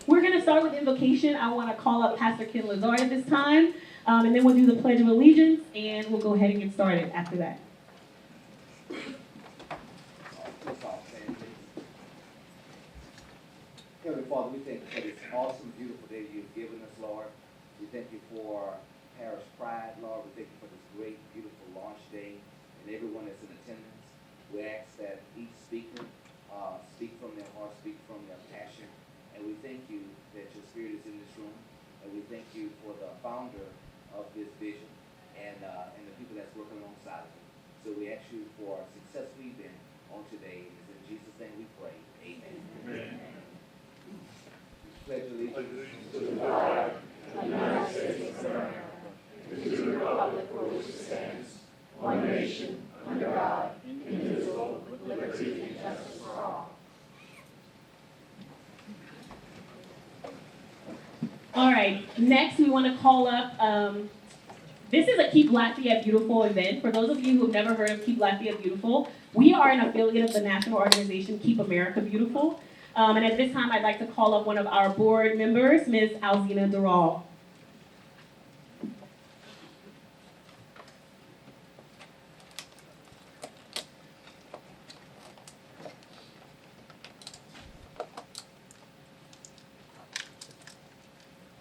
We're going to start with invocation. I want to call up Pastor Ken Lazard at this time, and then we'll do the Pledge of Allegiance, and we'll go ahead and get started after that. Heavenly Father, we thank you for this awesome, beautiful day you've given us, Lord. We thank you for Parish Pride, Lord. We thank you for this great, beautiful launch day and everyone that's in attendance. We ask that each speaker speak from their heart, speak from their passion. And we thank you that your spirit is in this room. And we thank you for the founder of this vision and the people that's working alongside of it. So we ask you for a successful event on today. It's in Jesus' name we pray. Amen. Amen. Pledge allegiance to the flag of the United States of America, and to the republic for which it stands, one nation, under God, indivisible, with liberty and justice for all. All right, next we want to call up, this is a Keep Lafayette Beautiful event. For those of you who have never heard of Keep Lafayette Beautiful, we are an affiliate of the national organization Keep America Beautiful. And at this time, I'd like to call up one of our board members, Ms. Alzina Dural.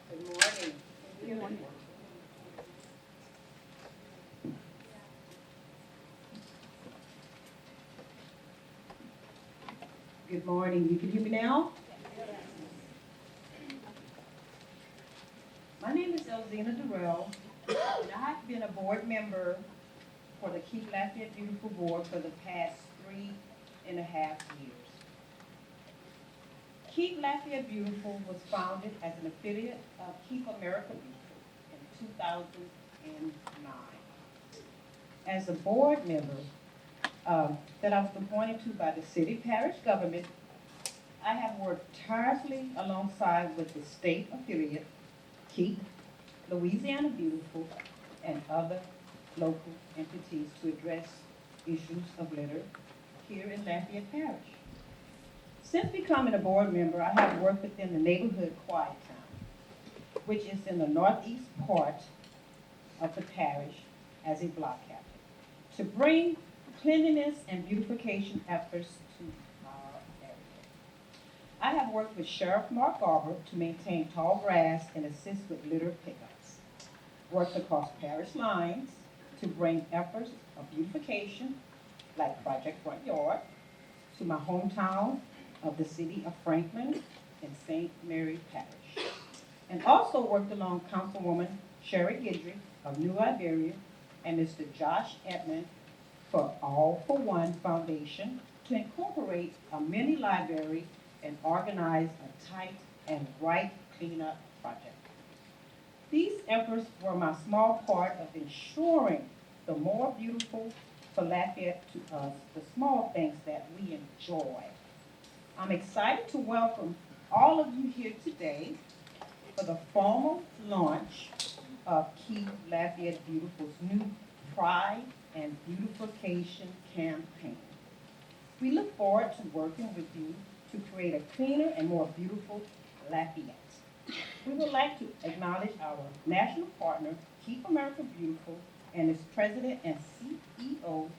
Good morning. Good morning. Good morning. You can hear me now? My name is Elzina Durrell, and I've been a board member for the Keep Lafayette Beautiful Board for the past 3.5 years. Keep Lafayette Beautiful was founded as an affiliate of Keep America Beautiful in 2009. As a board member, that I was appointed to by the city parish government, I have worked tirelessly alongside with the state affiliate, Keep Louisiana Beautiful, and other local entities to address issues of litter here in Lafayette Parish. Since becoming a board member, I have worked within the neighborhood Quiet Town, which is in the northeast part of the parish as a block captain, to bring cleanliness and beautification efforts to our area. I have worked with Sheriff Mark Garber to maintain tall grass and assist with litter pickups. Worked across parish lines to bring efforts of beautification, like Project Front Yard, to my hometown of the city of Franklin and St. Mary Parish. And also worked along Councilwoman Sherry Guidry of New Iberia and Mr. Josh Edmond for All for One Foundation to incorporate a mini library and organize a tight and right cleanup project. These efforts were my small part of ensuring the more beautiful for Lafayette to us, the small things that we enjoy. I'm excited to welcome all of you here today for the formal launch of Keep Lafayette Beautiful's new Pride and Beautification campaign. We look forward to working with you to create a cleaner and more beautiful Lafayette. We would like to acknowledge our national partner, Keep America Beautiful, and its president and CEO,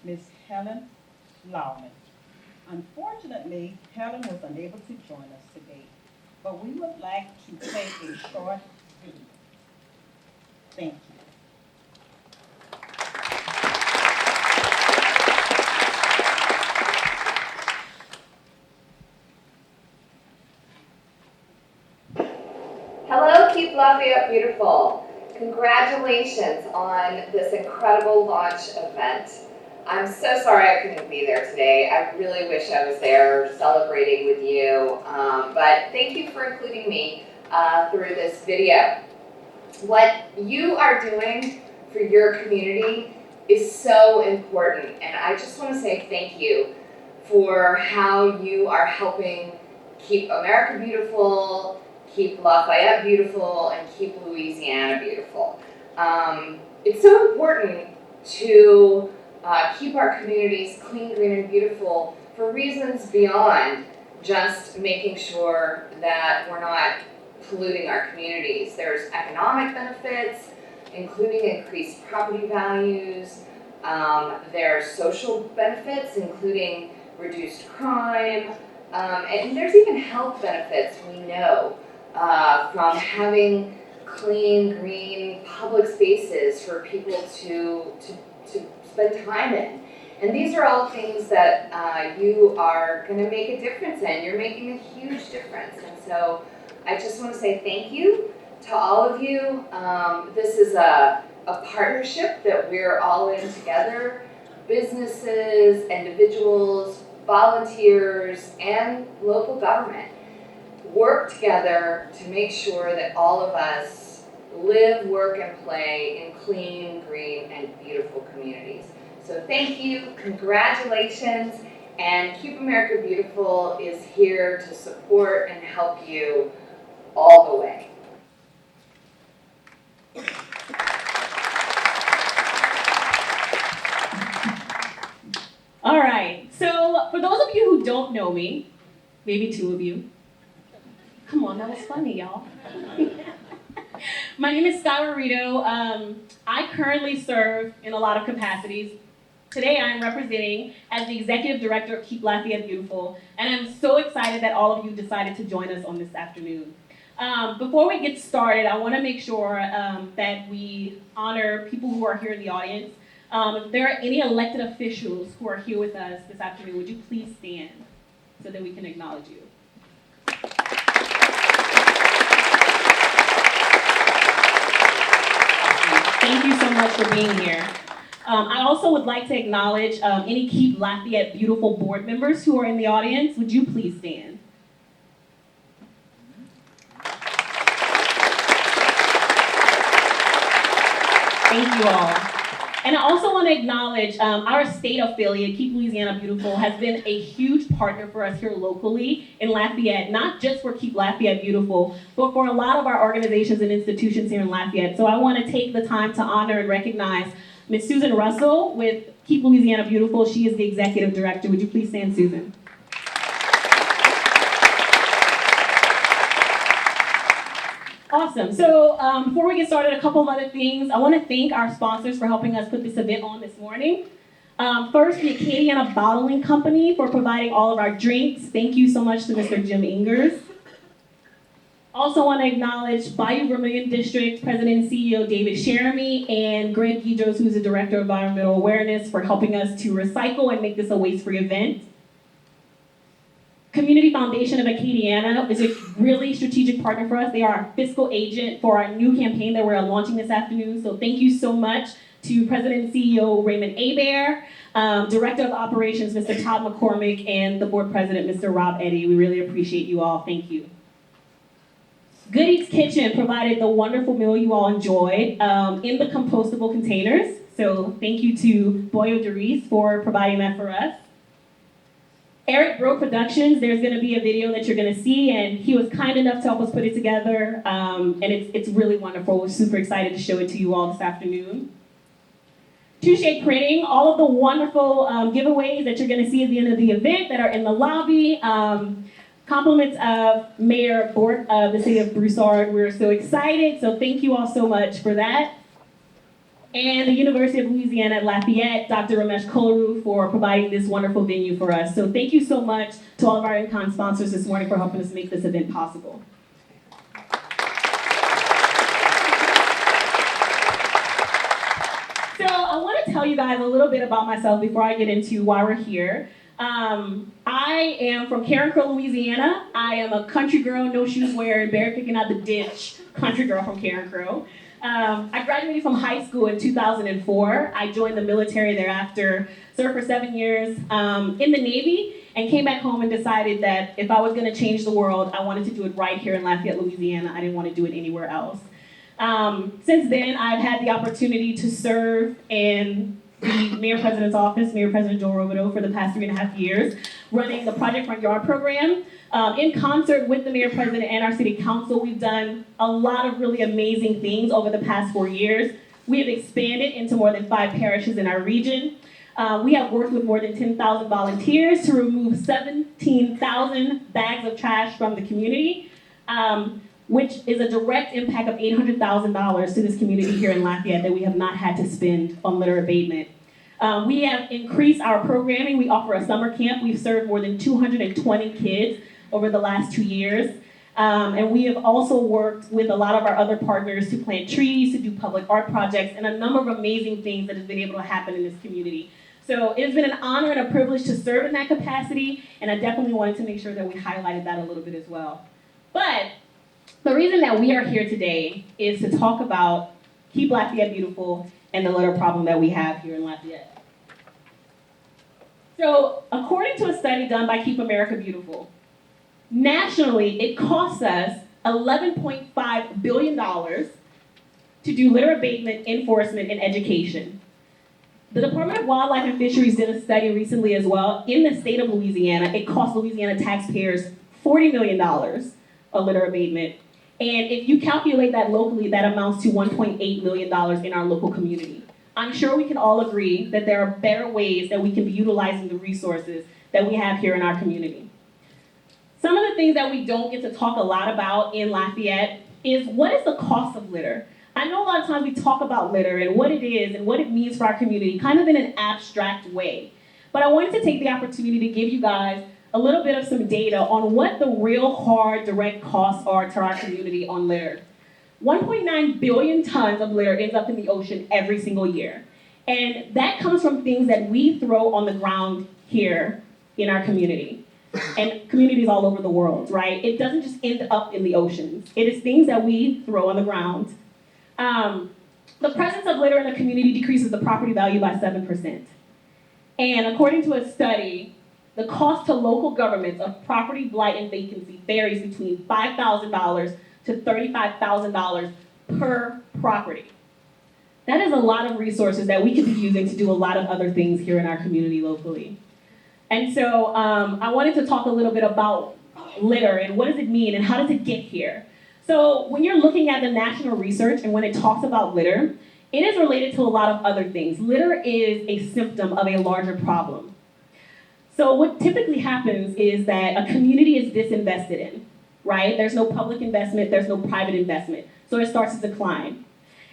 Ms. Helen Lawman. Unfortunately, Helen was unable to join us today, but we would like to play a short video. Thank you. Hello, Keep Lafayette Beautiful. Congratulations on this incredible launch event. I'm so sorry I couldn't be there today. I really wish I was there celebrating with you, but thank you for including me through this video. What you are doing for your community is so important, and I just want to say thank you for how you are helping keep America beautiful, keep Lafayette beautiful, and keep Louisiana beautiful. It's so important to keep our communities clean, green, and beautiful for reasons beyond just making sure that we're not polluting our communities. There's economic benefits, including increased property values. There are social benefits, including reduced crime, and there's even health benefits we know from having clean, green public spaces for people to spend time in. And these are all things that you are going to make a difference in. You're making a huge difference. And so I just want to say thank you to all of you. This is a partnership that we're all in together. Businesses, individuals, volunteers, and local government work together to make sure that all of us live, work, and play in clean, green, and beautiful communities. So thank you, congratulations, and Keep America Beautiful is here to support and help you all the way. All right, so for those of you who don't know me, maybe two of you, come on, that was funny, y'all. My name is Skylar Rito. I currently serve in a lot of capacities. Today I am representing as the Executive Director of Keep Lafayette Beautiful, and I'm so excited that all of you decided to join us on this afternoon. Before we get started, I want to make sure that we honor people who are here in the audience. If there are any elected officials who are here with us this afternoon, would you please stand so that we can acknowledge you? Thank you so much for being here. I also would like to acknowledge any Keep Lafayette Beautiful board members who are in the audience. Would you please stand? Thank you all. And I also want to acknowledge our state affiliate, Keep Louisiana Beautiful, has been a huge partner for us here locally in Lafayette, not just for Keep Lafayette Beautiful, but for a lot of our organizations and institutions here in Lafayette. So I want to take the time to honor and recognize Ms. Susan Russell with Keep Louisiana Beautiful. She is the Executive Director. Would you please stand, Susan? Awesome. So before we get started, a couple of other things. I want to thank our sponsors for helping us put this event on this morning. First, the Acadiana Bottling Company for providing all of our drinks. Thank you so much to Mr. Jim Ingers. Also want to acknowledge Bayou Vermilion District President and CEO David Sheremy and Greg Guidros, who's the Director of Environmental Awareness, for helping us to recycle and make this a waste-free event. Community Foundation of Acadiana is a really strategic partner for us. They are our fiscal agent for our new campaign that we're launching this afternoon. So thank you so much to President and CEO Raymond Hebert, Director of Operations Mr. Todd McCormick, and the Board President Mr. Rob Eddy. We really appreciate you all. Thank you. Good Eats Kitchen provided the wonderful meal you all enjoyed in the compostable containers. So thank you to Boyo Doris for providing that for us. Eric Bro Productions, there's going to be a video that you're going to see, and he was kind enough to help us put it together, and it's really wonderful. We're super excited to show it to you all this afternoon. Touche Printing, all of the wonderful giveaways that you're going to see at the end of the event that are in the lobby. Compliments of Mayor Bork of the city of Broussard. We're so excited, so thank you all so much for that. And the University of Louisiana at Lafayette, Dr. Ramesh Kolaru, for providing this wonderful venue for us. So thank you so much to all of our in-kind sponsors this morning for helping us make this event possible. So I want to tell you guys a little bit about myself before I get into why we're here. I am from Karen Crow, Louisiana. I am a country girl, no shoes wearing, bear picking out the ditch, country girl from Karen Crow. I graduated from high school in 2004. I joined the military thereafter, served for 7 years in the Navy, and came back home and decided that if I was going to change the world, I wanted to do it right here in Lafayette, Louisiana. I didn't want to do it anywhere else. Since then, I've had the opportunity to serve in the Mayor President's office, Mayor President Joel Robideau, for the past 3.5 years, running the Project Front Yard program. In concert with the Mayor President and our City Council, we've done a lot of really amazing things over the past 4 years. We have expanded into more than 5 parishes in our region. We have worked with more than 10,000 volunteers to remove 17,000 bags of trash from the community, which is a direct impact of $800,000 to this community here in Lafayette that we have not had to spend on litter abatement. We have increased our programming. We offer a summer camp. We've served more than 220 kids over the last 2 years. And we have also worked with a lot of our other partners to plant trees, to do public art projects, and a number of amazing things that have been able to happen in this community. So it has been an honor and a privilege to serve in that capacity, and I definitely wanted to make sure that we highlighted that a little bit as well. But the reason that we are here today is to talk about Keep Lafayette Beautiful and the litter problem that we have here in Lafayette. So according to a study done by Keep America Beautiful, nationally, it costs us $11.5 billion to do litter abatement, enforcement, and education. The Department of Wildlife and Fisheries did a study recently as well. In the state of Louisiana, it cost Louisiana taxpayers $40 million of litter abatement. And if you calculate that locally, that amounts to $1.8 million in our local community. I'm sure we can all agree that there are better ways that we can be utilizing the resources that we have here in our community. Some of the things that we don't get to talk a lot about in Lafayette is what is the cost of litter? I know a lot of times we talk about litter and what it is and what it means for our community, kind of in an abstract way. But I wanted to take the opportunity to give you guys a little bit of some data on what the real hard direct costs are to our community on litter. 1.9 billion tons of litter ends up in the ocean every single year. And that comes from things that we throw on the ground here in our community. And communities all over the world, right? It doesn't just end up in the oceans. It is things that we throw on the ground. The presence of litter in a community decreases the property value by 7%. And according to a study, the cost to local governments of property blight and vacancy varies between $5,000 to $35,000 per property. That is a lot of resources that we could be using to do a lot of other things here in our community locally. And so I wanted to talk a little bit about litter and what does it mean and how does it get here. So when you're looking at the national research and when it talks about litter, it is related to a lot of other things. Litter is a symptom of a larger problem. So what typically happens is that a community is disinvested in, right? There's no public investment, there's no private investment. So it starts to decline.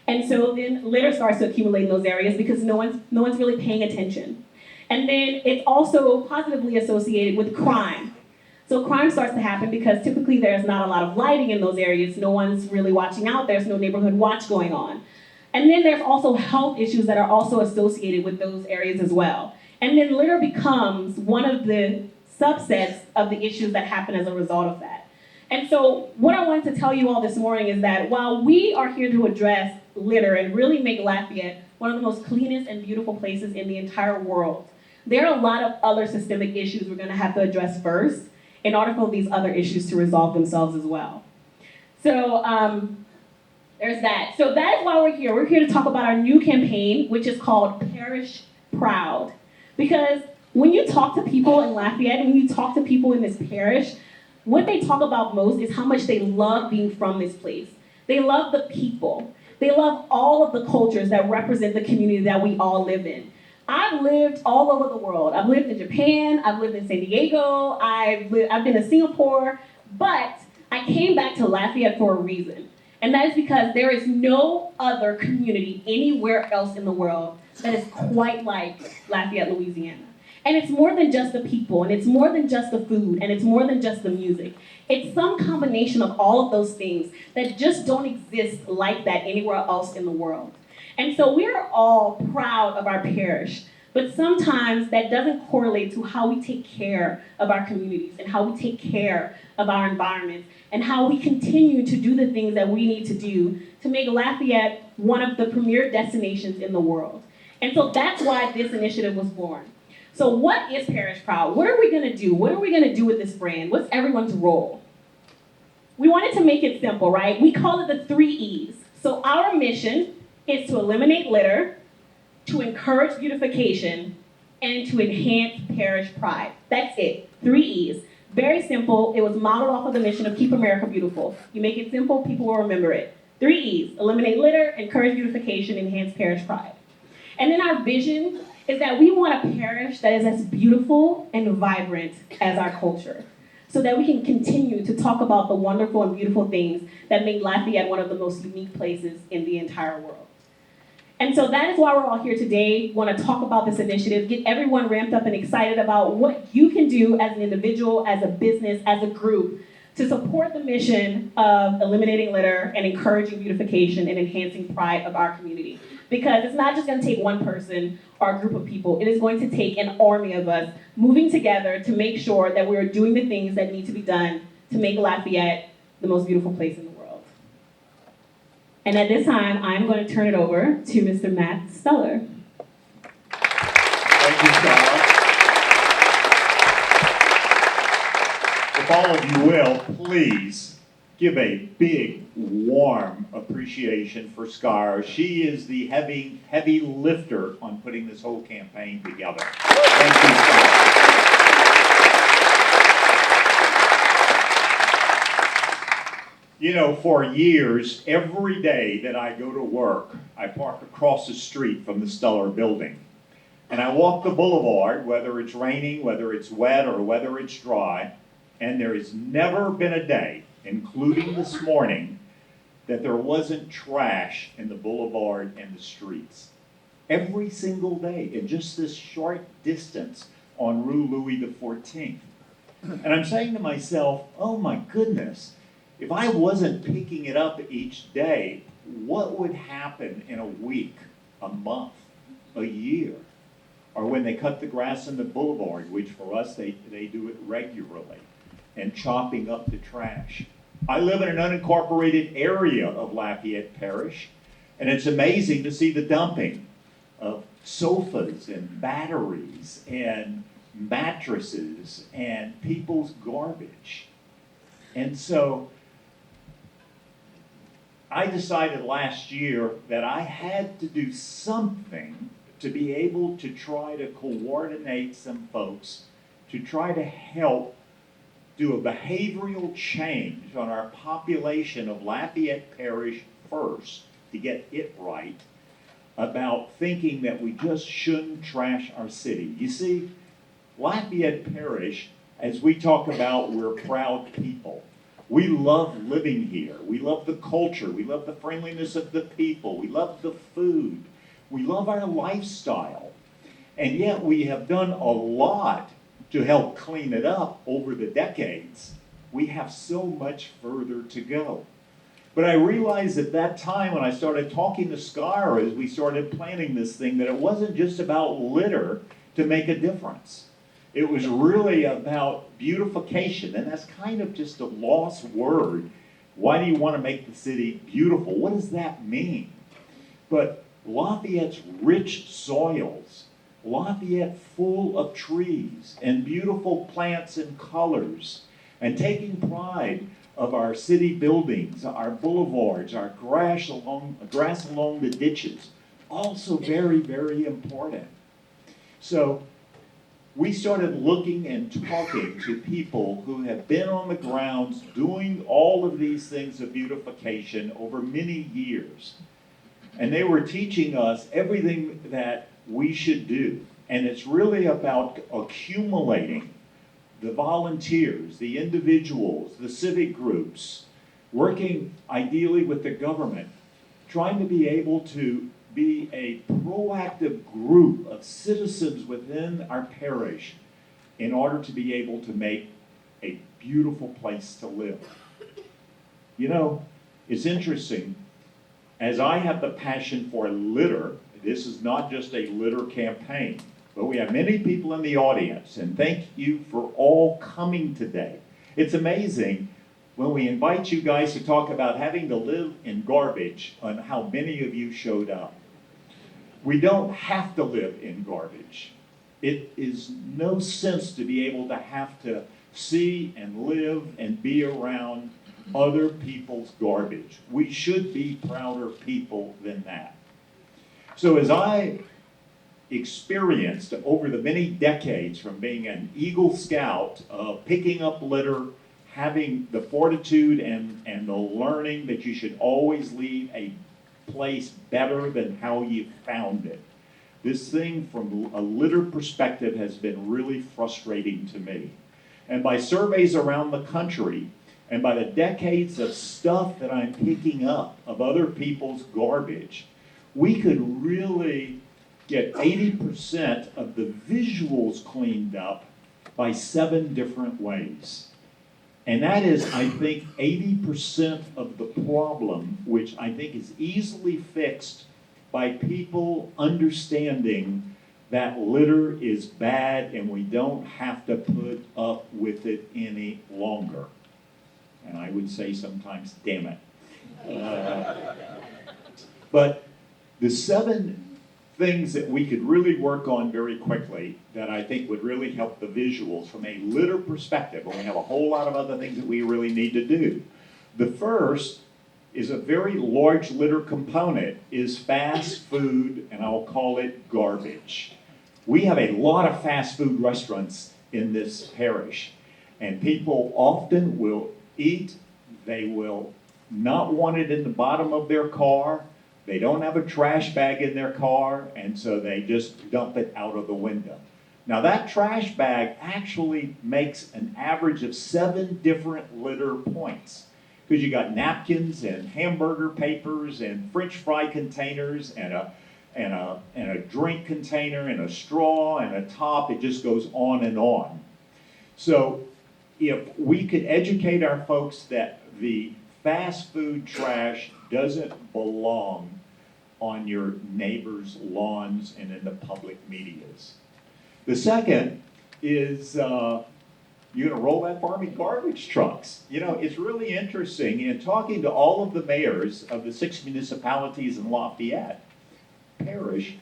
And so then litter starts to accumulate in those areas because no one's really paying attention. And then it's also positively associated with crime. So crime starts to happen because typically there's not a lot of lighting in those areas. No one's really watching out. There's no neighborhood watch going on. And then there's also health issues that are also associated with those areas as well. And then litter becomes one of the subsets of the issues that happen as a result of that. And so what I wanted to tell you all this morning is that while we are here to address litter and really make Lafayette one of the most cleanest and beautiful places in the entire world, there are a lot of other systemic issues we're going to have to address first in order for these other issues to resolve themselves as well. So there's that. So that is why we're here. We're here to talk about our new campaign, which is called Parish Proud. Because when you talk to people in Lafayette, when you talk to people in this parish, what they talk about most is how much they love being from this place. They love the people. They love all of the cultures that represent the community that we all live in. I've lived all over the world. I've lived in Japan, I've lived in San Diego, I've been to Singapore, but I came back to Lafayette for a reason. And that is because there is no other community anywhere else in the world that is quite like Lafayette, Louisiana. And it's more than just the people, and it's more than just the food, and it's more than just the music. It's some combination of all of those things that just don't exist like that anywhere else in the world. And so we're all proud of our parish, but sometimes that doesn't correlate to how we take care of our communities and how we take care of our environments and how we continue to do the things that we need to do to make Lafayette one of the premier destinations in the world. And so that's why this initiative was born. So what is Parish Proud? What are we going to do? What are we going to do with this brand? What's everyone's role? We wanted to make it simple, right? We call it the 3 E's. So our mission is to eliminate litter, to encourage beautification, and to enhance parish pride. That's it, 3 E's. Very simple. It was modeled off of the mission of Keep America Beautiful. You make it simple, people will remember it. 3 E's, eliminate litter, encourage beautification, enhance parish pride. And then our vision is that we want a parish that is as beautiful and vibrant as our culture, so that we can continue to talk about the wonderful and beautiful things that make Lafayette one of the most unique places in the entire world. And so that is why we're all here today. We want to talk about this initiative, get everyone ramped up and excited about what you can do as an individual, as a business, as a group, to support the mission of eliminating litter and encouraging beautification and enhancing pride of our community. Because it's not just going to take one person or a group of people. It is going to take an army of us moving together to make sure that we're doing the things that need to be done to make Lafayette the most beautiful place in the world. And at this time, I'm going to turn it over to Mr. Matt Steller. Thank you, Scott. If all of you will, please give a big, warm appreciation for Scar. She is the heavy lifter on putting this whole campaign together. Thank you, Scar. You know, for years, every day that I go to work, I park across the street from the Steller building. And I walk the boulevard, whether it's raining, whether it's wet, or whether it's dry, and there has never been a day, including this morning, that there wasn't trash in the boulevard and the streets. Every single day, in just this short distance on Rue Louis XIV. And I'm saying to myself, oh my goodness, if I wasn't picking it up each day, what would happen in a week, a month, a year? Or when they cut the grass in the boulevard, which for us, they do it regularly, and chopping up the trash. I live in an unincorporated area of Lafayette Parish, and it's amazing to see the dumping of sofas and batteries and mattresses and people's garbage. And so I decided last year that I had to do something to be able to try to coordinate some folks to try to help do a behavioral change on our population of Lafayette Parish first, to get it right, about thinking that we just shouldn't trash our city. You see, Lafayette Parish, as we talk about, we're proud people. We love living here. We love the culture. We love the friendliness of the people. We love the food. We love our lifestyle. And yet we have done a lot to help clean it up over the decades. We have so much further to go. But I realized at that time when I started talking to Scar as we started planning this thing, that it wasn't just about litter to make a difference. It was really about beautification, and that's kind of just a lost word. Why do you want to make the city beautiful? What does that mean? But Lafayette's rich soils, Lafayette full of trees and beautiful plants and colors, and taking pride of our city buildings, our boulevards, our grass along the ditches, also very, very important. So we started looking and talking to people who have been on the grounds doing all of these things of beautification over many years. And they were teaching us everything that we should do. And it's really about accumulating the volunteers, the individuals, the civic groups, working ideally with the government, trying to be able to be a proactive group of citizens within our parish in order to be able to make a beautiful place to live. You know, it's interesting. As I have the passion for litter, this is not just a litter campaign, but we have many people in the audience, and thank you for all coming today. It's amazing when we invite you guys to talk about having to live in garbage on how many of you showed up. We don't have to live in garbage. It is no sense to be able to have to see and live and be around other people's garbage. We should be prouder people than that. So as I experienced over the many decades from being an Eagle Scout, picking up litter, having the fortitude and the learning that you should always leave a place better than how you found it, This thing from a litter perspective has been really frustrating to me. And by surveys around the country, and by the decades of stuff that I'm picking up of other people's garbage, we could really get 80% of the visuals cleaned up by 7 different ways. And that is, I think, 80% of the problem, which I think is easily fixed by people understanding that litter is bad and we don't have to put up with it any longer. And I would say sometimes, damn it. But the 7 things that we could really work on very quickly that I think would really help the visuals from a litter perspective, and we have a whole lot of other things that we really need to do. The first is a very large litter component is fast food, and I'll call it garbage. We have a lot of fast food restaurants in this parish, and people often will eat, they will not want it in the bottom of their car, they don't have a trash bag in their car, and so they just dump it out of the window. Now that trash bag actually makes an average of 7 different litter points, because you got napkins and hamburger papers and French fry containers and a drink container and a straw and a top. It just goes on and on. So if we could educate our folks that the fast food trash doesn't belong on your neighbors' lawns and in the public medias. The second is you're gonna roll that farming garbage trucks. You know, it's really interesting in talking to all of the mayors of the 6 municipalities in Lafayette Parish,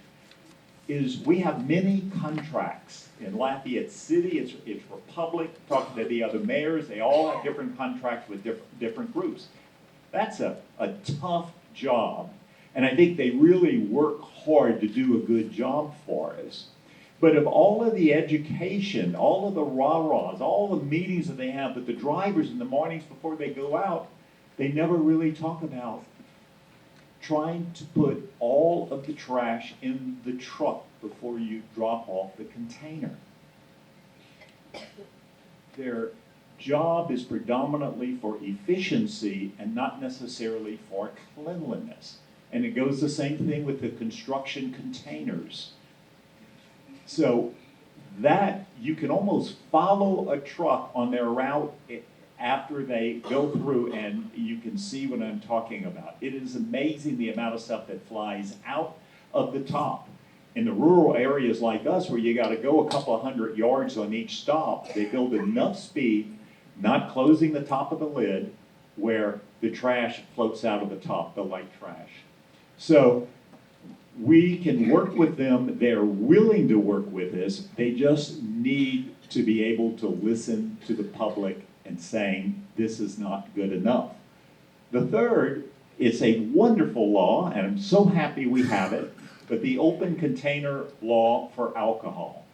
is we have many contracts. In Lafayette City, it's Republic, talking to the other mayors, they all have different contracts with different groups. That's a tough job, and I think they really work hard to do a good job for us. But of all of the education, all of the rah-rahs, all the meetings that they have with the drivers in the mornings before they go out, they never really talk about trying to put all of the trash in the truck before you drop off the container. Their job is predominantly for efficiency and not necessarily for cleanliness. And it goes the same thing with the construction containers. So that you can almost follow a truck on their route after they go through, and you can see what I'm talking about. It is amazing the amount of stuff that flies out of the top. In the rural areas like us, where you gotta go a couple of 100 yards on each stop, they build enough speed, not closing the top of the lid, where the trash floats out of the top, the light trash. So we can work with them, they're willing to work with us, they just need to be able to listen to the public and saying, this is not good enough. The third is a wonderful law, and I'm so happy we have it, but the open container law for alcohol.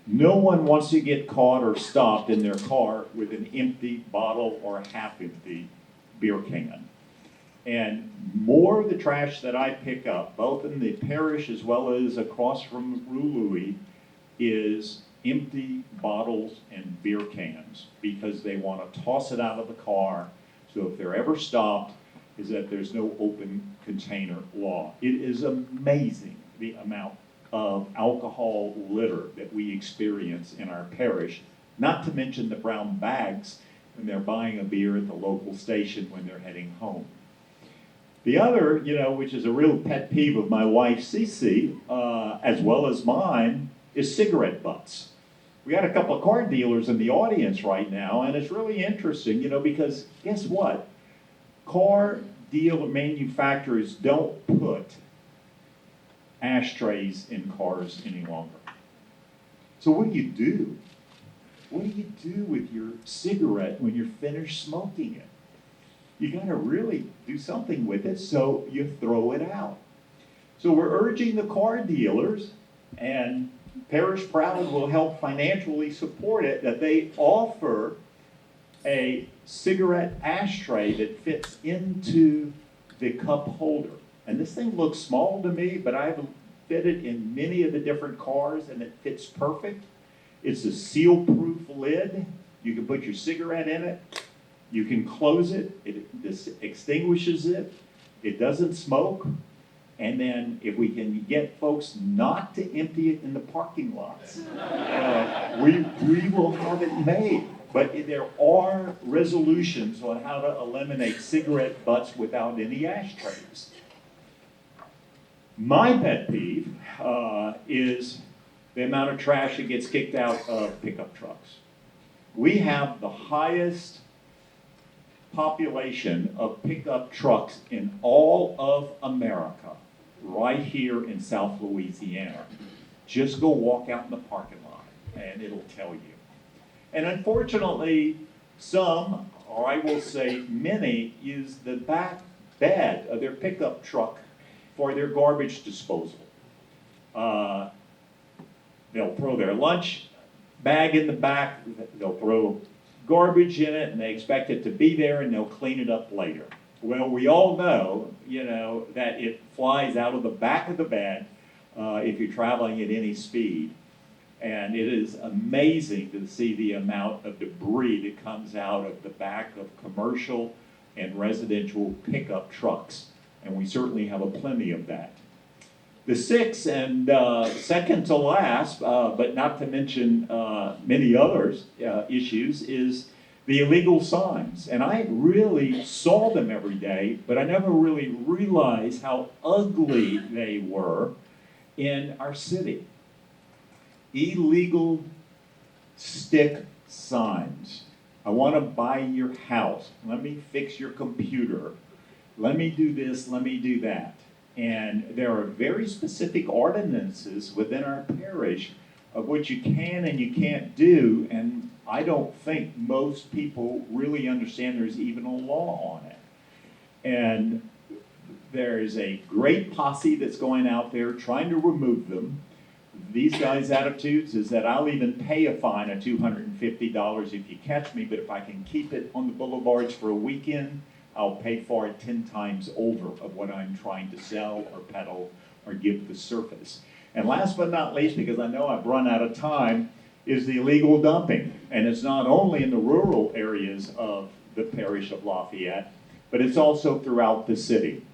No one wants to get caught or stopped in their car with an empty bottle or a half-empty beer can. And more of the trash that I pick up, both in the parish as well as across from Louis, is empty bottles and beer cans, because they want to toss it out of the car. So if they're ever stopped, is that there's no open container law. It is amazing the amount of alcohol litter that we experience in our parish, not to mention the brown bags when they're buying a beer at the local station when they're heading home. The other, which is a real pet peeve of my wife, Cece, as well as mine, is cigarette butts. We got a couple of car dealers in the audience right now, and it's really interesting, because guess what? Car dealer manufacturers don't put ashtrays in cars any longer. So what do you do? What do you do with your cigarette when you're finished smoking it? You gotta really do something with it, so you throw it out. So we're urging the car dealers, and Parish Proud will help financially support it, that they offer a cigarette ashtray that fits into the cup holder. And this thing looks small to me, but I've fitted in many of the different cars, and it fits perfect. It's a seal-proof lid. You can put your cigarette in it. You can close it. It extinguishes it. It doesn't smoke. And then if we can get folks not to empty it in the parking lots, we will have it made. But there are resolutions on how to eliminate cigarette butts without any ashtrays. My pet peeve is the amount of trash that gets kicked out of pickup trucks. We have the highest population of pickup trucks in all of America, right here in South Louisiana. Just go walk out in the parking lot and it'll tell you. And unfortunately, some, or I will say many, use the back bed of their pickup truck for their garbage disposal. They'll throw their lunch bag in the back, they'll throw garbage in it, and they expect it to be there, and they'll clean it up later. Well, we all know, that it flies out of the back of the bed if you're traveling at any speed. And it is amazing to see the amount of debris that comes out of the back of commercial and residential pickup trucks. And we certainly have a plenty of that. The sixth and second to last, but not to mention many others issues, is the illegal signs. And I really saw them every day, but I never really realized how ugly they were in our city. Illegal stick signs. I want to buy your house. Let me fix your computer. Let me do this, let me do that. And there are very specific ordinances within our parish of what you can and you can't do, and I don't think most people really understand there's even a law on it. And there's a great posse that's going out there trying to remove them. These guys' attitudes is that I'll even pay a fine of $250 if you catch me, but if I can keep it on the boulevards for a weekend, I'll pay for it 10 times over of what I'm trying to sell or peddle or give the surface. And last but not least, because I know I've run out of time, is the illegal dumping. And it's not only in the rural areas of the parish of Lafayette, but it's also throughout the city.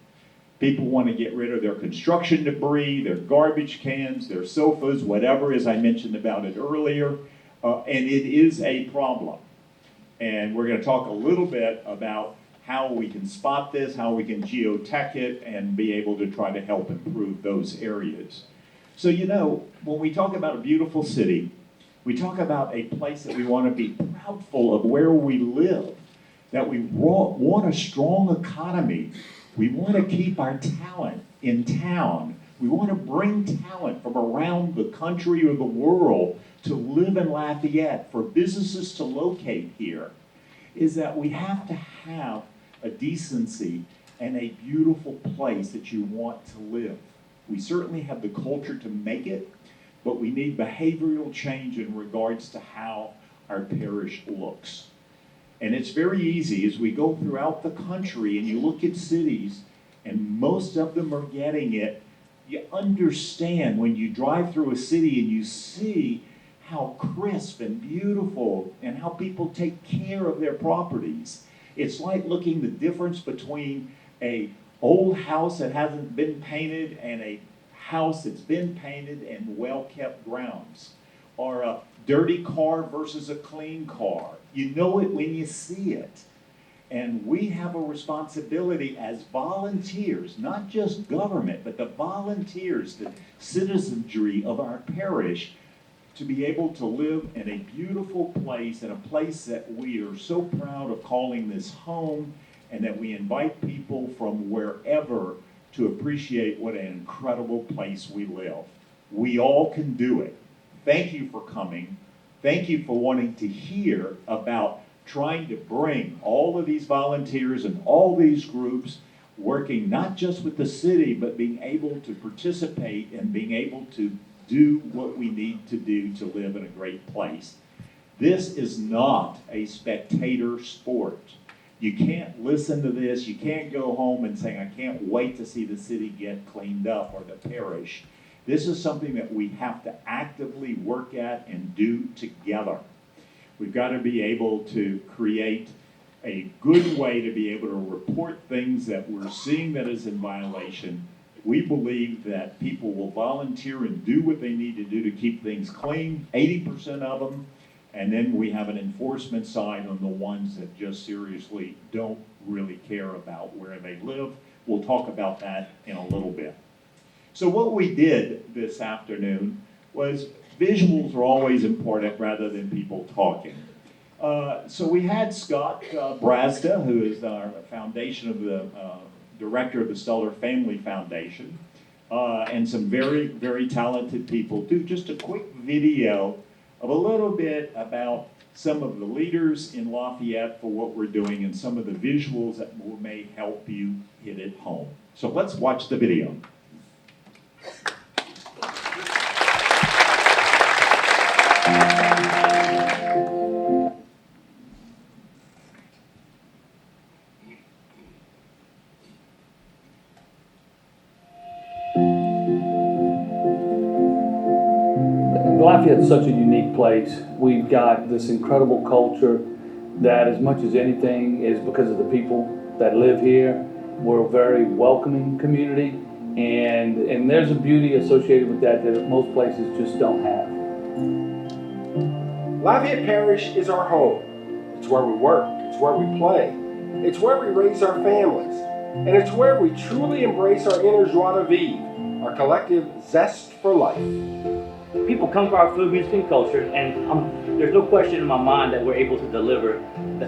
People want to get rid of their construction debris, their garbage cans, their sofas, whatever, as I mentioned about it earlier, and it is a problem. And we're going to talk a little bit about how we can spot this, how we can geotech it, and be able to try to help improve those areas. So, when we talk about a beautiful city, we talk about a place that we want to be proudful of where we live, that we want a strong economy. We want to keep our talent in town. We want to bring talent from around the country or the world to live in Lafayette, for businesses to locate here, is that we have to have a decency and a beautiful place that you want to live. We certainly have the culture to make it, but we need behavioral change in regards to how our parish looks. And it's very easy as we go throughout the country and you look at cities, and most of them are getting it. You understand when you drive through a city and you see how crisp and beautiful and how people take care of their properties. It's like looking the difference between a old house that hasn't been painted and a house that's been painted and well-kept grounds, or a dirty car versus a clean car. You know it when you see it. And we have a responsibility as volunteers, not just government, but the volunteers, the citizenry of our parish, to be able to live in a beautiful place, in a place that we are so proud of calling this home, and that we invite people from wherever to appreciate what an incredible place we live. We all can do it. Thank you for coming. Thank you for wanting to hear about trying to bring all of these volunteers and all these groups working not just with the city, but being able to participate and being able to do what we need to do to live in a great place. This is not a spectator sport. You can't listen to this. You can't go home and say, I can't wait to see the city get cleaned up or the parish. This is something that we have to actively work at and do together. We've got to be able to create a good way to be able to report things that we're seeing that is in violation. We believe that people will volunteer and do what they need to do to keep things clean, 80% of them, and then we have an enforcement side on the ones that just seriously don't really care about where they live. We'll talk about that in a little bit. So what we did this afternoon was, visuals are always important rather than people talking. So we had Scott Brazda, who is our foundation of the director of the Stellar Family Foundation, and some very, very talented people do just a quick video of a little bit about some of the leaders in Lafayette for what we're doing and some of the visuals that may help you hit it home. So let's watch the video. Lafayette's such a unique place. We've got this incredible culture that, as much as anything, is because of the people that live here. We're a very welcoming community, and there's a beauty associated with that that most places just don't have. Lafayette Parish is our home. It's where we work, it's where we play, it's where we raise our families, and it's where we truly embrace our inner joie de vivre, our collective zest for life. People come for our food, music, and culture, and there's no question in my mind that we're able to deliver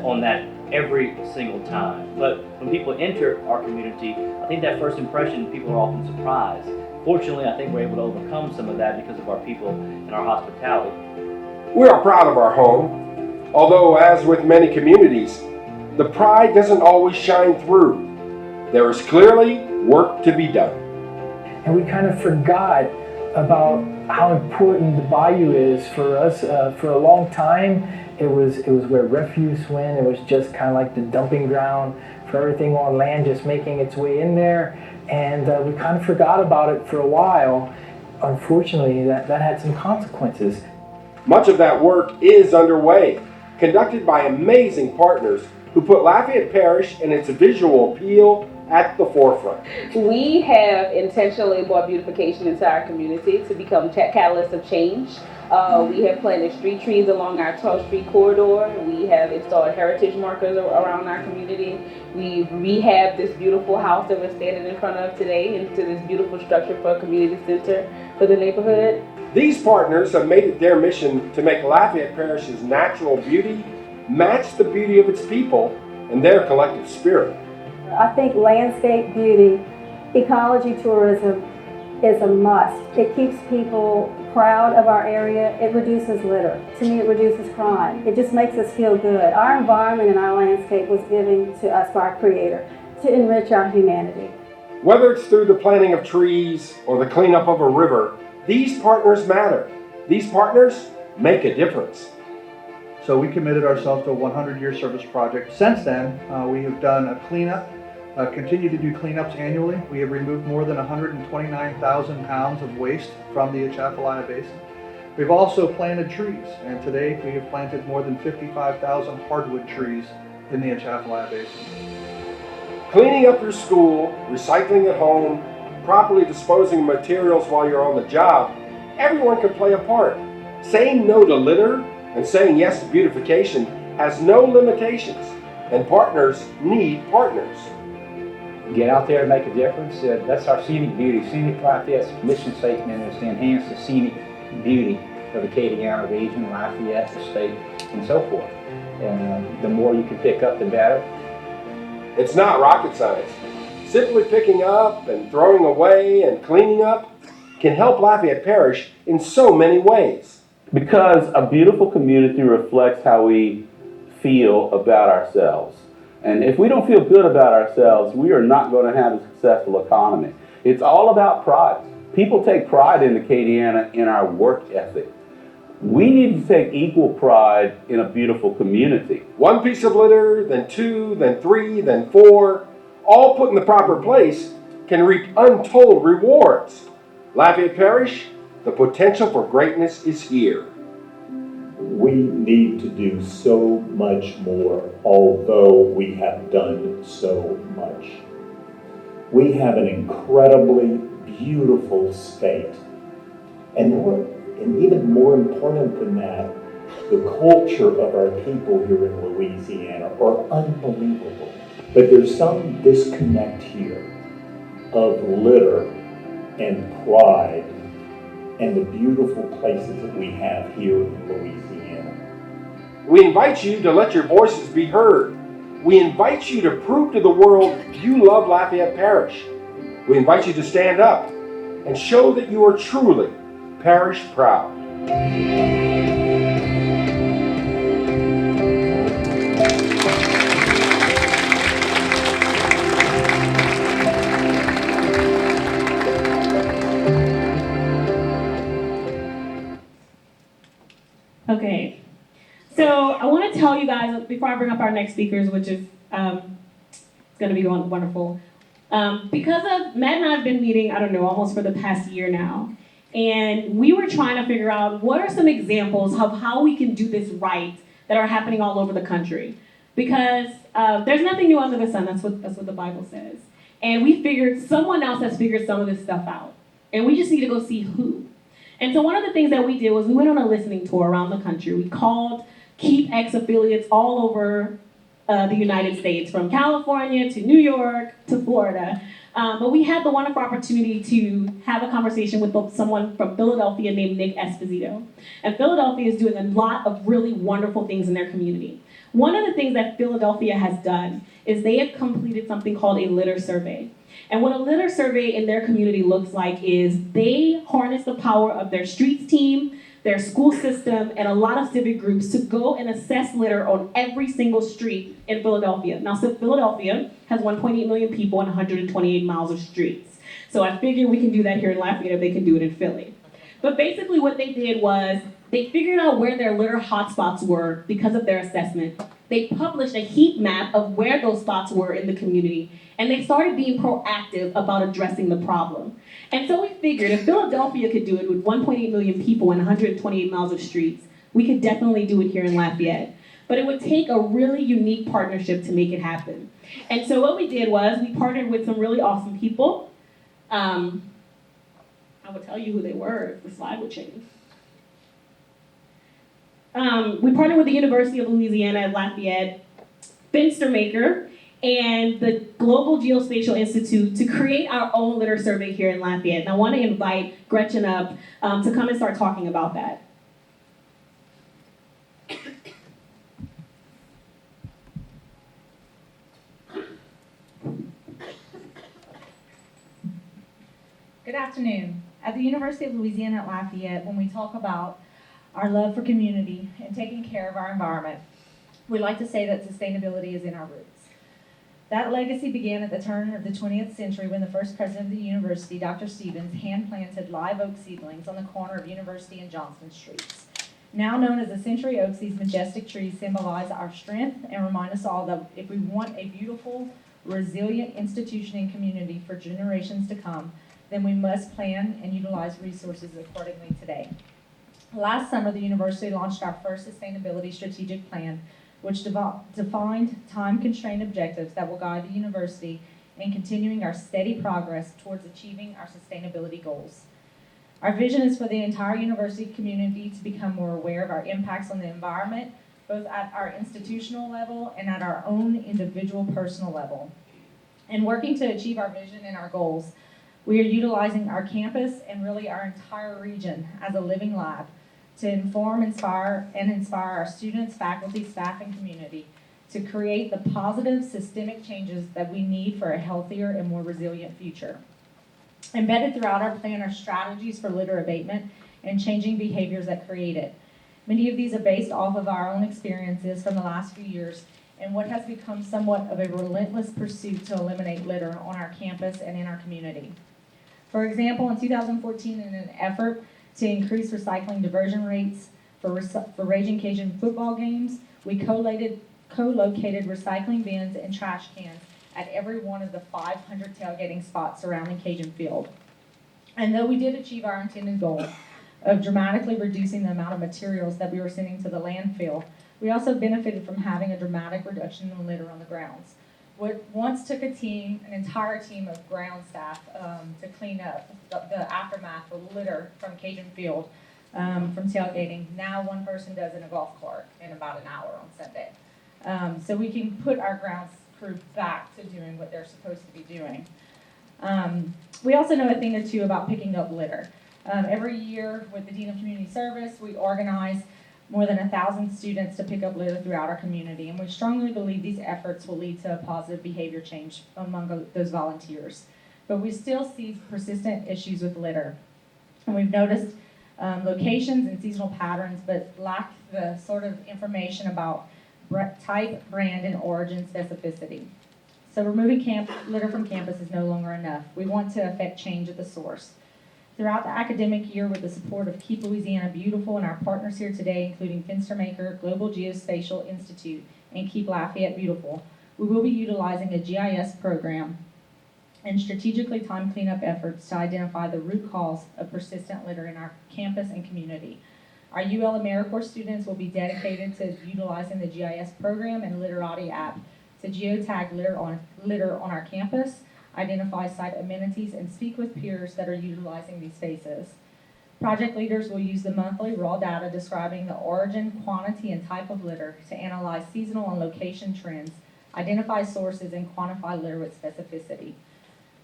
on that every single time. But when people enter our community, I think that first impression, people are often surprised. Fortunately, I think we're able to overcome some of that because of our people and our hospitality. We are proud of our home, although as with many communities, the pride doesn't always shine through. There is clearly work to be done. And we kind of forgot about how important the bayou is for us. For a long time, it was where refuse went. It was just kind of like the dumping ground for everything on land just making its way in there. And we kind of forgot about it for a while. Unfortunately, that had some consequences. Much of that work is underway, conducted by amazing partners who put Lafayette Parish and its visual appeal at the forefront. We have intentionally brought beautification into our community to become catalysts of change. We have planted street trees along our 12th Street corridor. We have installed heritage markers around our community. We've rehabbed this beautiful house that we're standing in front of today into this beautiful structure for a community center for the neighborhood. These partners have made it their mission to make Lafayette Parish's natural beauty match the beauty of its people and their collective spirit. I think landscape beauty, ecology tourism is a must. It keeps people proud of our area. It reduces litter. To me, it reduces crime. It just makes us feel good. Our environment and our landscape was given to us by our Creator to enrich our humanity. Whether it's through the planting of trees or the cleanup of a river, these partners matter. These partners make a difference. So we committed ourselves to a 100-year service project. Since then, we have done a cleanup, continue to do cleanups annually. We have removed more than 129,000 pounds of waste from the Atchafalaya Basin. We've also planted trees, and today we have planted more than 55,000 hardwood trees in the Atchafalaya Basin. Cleaning up your school, recycling at home, properly disposing of materials while you're on the job, everyone can play a part. Saying no to litter and saying yes to beautification has no limitations, and partners need partners. Get out there and make a difference. That's our scenic beauty. Scenic Lafayette's mission statement is to enhance the scenic beauty of the Acadiana region, Lafayette, the state, and so forth. And the more you can pick up, the better. It's not rocket science. Simply picking up and throwing away and cleaning up can help Lafayette Parish in so many ways. Because a beautiful community reflects how we feel about ourselves. And if we don't feel good about ourselves, we are not going to have a successful economy. It's all about pride. People take pride in Acadiana in our work ethic. We need to take equal pride in a beautiful community. One piece of litter, then two, then three, then four, all put in the proper place, can reap untold rewards. Lafayette Parish, the potential for greatness is here. We need to do so much more, although we have done so much. We have an incredibly beautiful state. And even more important than that, the culture of our people here in Louisiana are unbelievable. But there's some disconnect here of litter and pride and the beautiful places that we have here in Louisiana. We invite you to let your voices be heard. We invite you to prove to the world you love Lafayette Parish. We invite you to stand up and show that you are truly parish proud. Okay, so I want to tell you guys, before I bring up our next speakers, which is it's going to be wonderful, because Matt and I have been meeting, I don't know, almost for the past year now, and we were trying to figure out what are some examples of how we can do this right that are happening all over the country, because there's nothing new under the sun. That's what the Bible says, and we figured someone else has figured some of this stuff out, and we just need to go see who. And so one of the things that we did was we went on a listening tour around the country. We called Keep X affiliates all over the United States, from California to New York to Florida. But we had the wonderful opportunity to have a conversation with someone from Philadelphia named Nick Esposito. And Philadelphia is doing a lot of really wonderful things in their community. One of the things that Philadelphia has done is they have completed something called a litter survey. And what a litter survey in their community looks like is they harness the power of their streets team, their school system, and a lot of civic groups to go and assess litter on every single street in Philadelphia. Now, so Philadelphia has 1.8 million people and 128 miles of streets. So I figured we can do that here in Lafayette if they can do it in Philly. But basically what they did was they figured out where their litter hotspots were because of their assessment. They published a heat map of where those spots were in the community, and they started being proactive about addressing the problem. And so we figured if Philadelphia could do it with 1.8 million people and 128 miles of streets, we could definitely do it here in Lafayette. But it would take a really unique partnership to make it happen. And so what we did was we partnered with some really awesome people. I will tell you who they were if the slide would change. We partnered with the University of Louisiana at Lafayette, Finstermaker, and the Global Geospatial Institute to create our own litter survey here in Lafayette. And I want to invite Gretchen up to come and start talking about that. Good afternoon. At the University of Louisiana at Lafayette, when we talk about our love for community and taking care of our environment, we like to say that sustainability is in our roots. That legacy began at the turn of the 20th century when the first president of the university, Dr. Stevens, hand-planted live oak seedlings on the corner of University and Johnston Streets. Now known as the century oaks, these majestic trees symbolize our strength and remind us all that if we want a beautiful, resilient institution and community for generations to come, then we must plan and utilize resources accordingly today. Last summer, the university launched our first sustainability strategic plan, which defined time-constrained objectives that will guide the university in continuing our steady progress towards achieving our sustainability goals. Our vision is for the entire university community to become more aware of our impacts on the environment, both at our institutional level and at our own individual personal level. In working to achieve our vision and our goals, we are utilizing our campus and really our entire region as a living lab to inform, inspire our students, faculty, staff, and community to create the positive systemic changes that we need for a healthier and more resilient future. Embedded throughout our plan are strategies for litter abatement and changing behaviors that create it. Many of these are based off of our own experiences from the last few years and what has become somewhat of a relentless pursuit to eliminate litter on our campus and in our community. For example, in 2014, in an effort to increase recycling diversion rates for Raging Cajun football games, we co-located recycling bins and trash cans at every one of the 500 tailgating spots surrounding Cajun Field. And though we did achieve our intended goal of dramatically reducing the amount of materials that we were sending to the landfill, we also benefited from having a dramatic reduction in litter on the grounds. What once took an entire team of ground staff to clean up the aftermath of litter from Cajun Field from tailgating, now one person does in a golf cart in about an hour on Sunday. So we can put our grounds crew back to doing what they're supposed to be doing. We also know a thing or two about picking up litter. Every year with the Dean of Community Service, we organize more than 1,000 students to pick up litter throughout our community, and we strongly believe these efforts will lead to a positive behavior change among those volunteers. But we still see persistent issues with litter, and we've noticed locations and seasonal patterns, but lack the sort of information about type, brand, and origin specificity. So removing litter from campus is no longer enough. We want to affect change at the source. Throughout the academic year, with the support of Keep Louisiana Beautiful and our partners here today, including Fenstermaker, Global Geospatial Institute, and Keep Lafayette Beautiful, we will be utilizing a GIS program and strategically timed cleanup efforts to identify the root cause of persistent litter in our campus and community. Our UL AmeriCorps students will be dedicated to utilizing the GIS program and Literati app to geotag litter on our campus, identify site amenities, and speak with peers that are utilizing these spaces. Project leaders will use the monthly raw data describing the origin, quantity, and type of litter to analyze seasonal and location trends, identify sources, and quantify litter with specificity.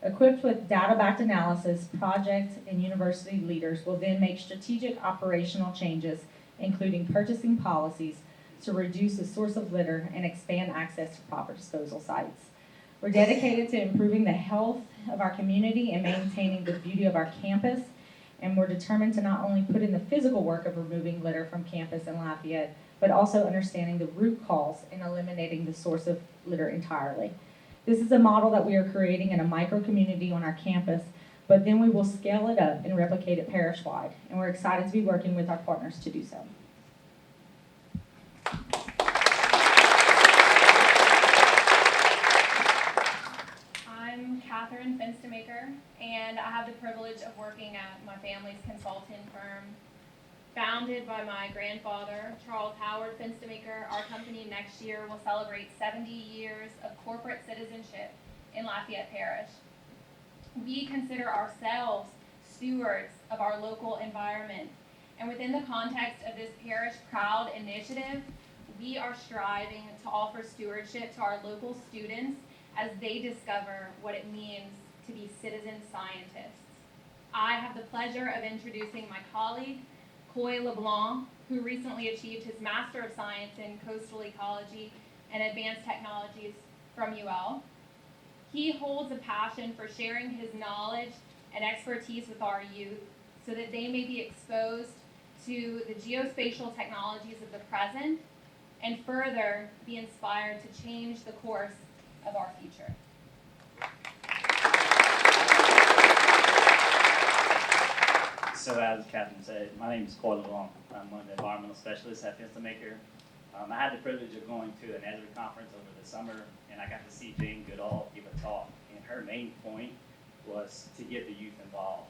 Equipped with data-backed analysis, project and university leaders will then make strategic operational changes, including purchasing policies, to reduce the source of litter and expand access to proper disposal sites. We're dedicated to improving the health of our community and maintaining the beauty of our campus, and we're determined to not only put in the physical work of removing litter from campus in Lafayette, but also understanding the root cause and eliminating the source of litter entirely. This is a model that we are creating in a micro-community on our campus, but then we will scale it up and replicate it parish-wide, and we're excited to be working with our partners to do so. I'm Catherine Fenstermaker, and I have the privilege of working at my family's consulting firm. Founded by my grandfather, Charles Howard Fenstermaker, our company next year will celebrate 70 years of corporate citizenship in Lafayette Parish. We consider ourselves stewards of our local environment, and within the context of this Parish Proud initiative, we are striving to offer stewardship to our local students as they discover what it means to be citizen scientists. I have the pleasure of introducing my colleague, Coy LeBlanc, who recently achieved his Master of Science in Coastal Ecology and Advanced Technologies from UL. He holds a passion for sharing his knowledge and expertise with our youth so that they may be exposed to the geospatial technologies of the present and further be inspired to change the course of our future. So as Catherine said, my name is Coy LeBlanc. I'm one of the environmental specialists at Fenstermaker. I had the privilege of going to an Esri conference over the summer, and I got to see Jane Goodall give a talk, and her main point was to get the youth involved.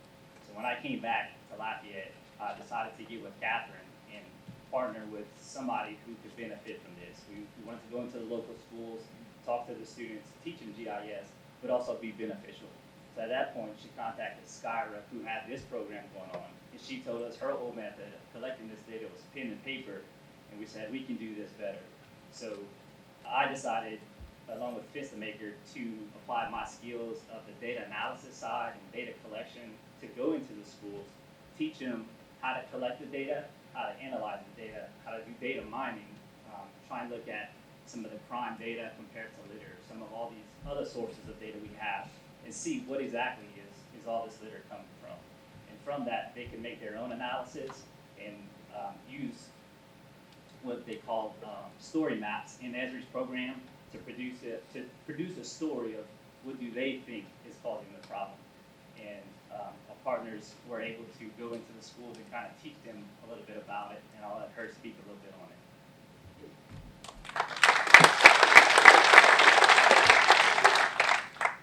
So when I came back to Lafayette, I decided to get with Catherine and partner with somebody who could benefit from this. We wanted to go into the local schools, talk to the students, teach them GIS, but also be beneficial. So at that point, she contacted Skyra, who had this program going on, and she told us her old method of collecting this data was pen and paper, and we said, we can do this better. So I decided, along with Fenstermaker, to apply my skills of the data analysis side and data collection to go into the schools, teach them how to collect the data, how to analyze the data, how to do data mining, try and look at some of the crime data compared to litter, some of all these other sources of data we have, and see what exactly is all this litter coming from. And from that, they can make their own analysis and use what they call story maps in Esri's program to produce a story of what do they think is causing the problem. And our partners were able to go into the schools and kind of teach them a little bit about it, and I'll let her speak a little bit on it.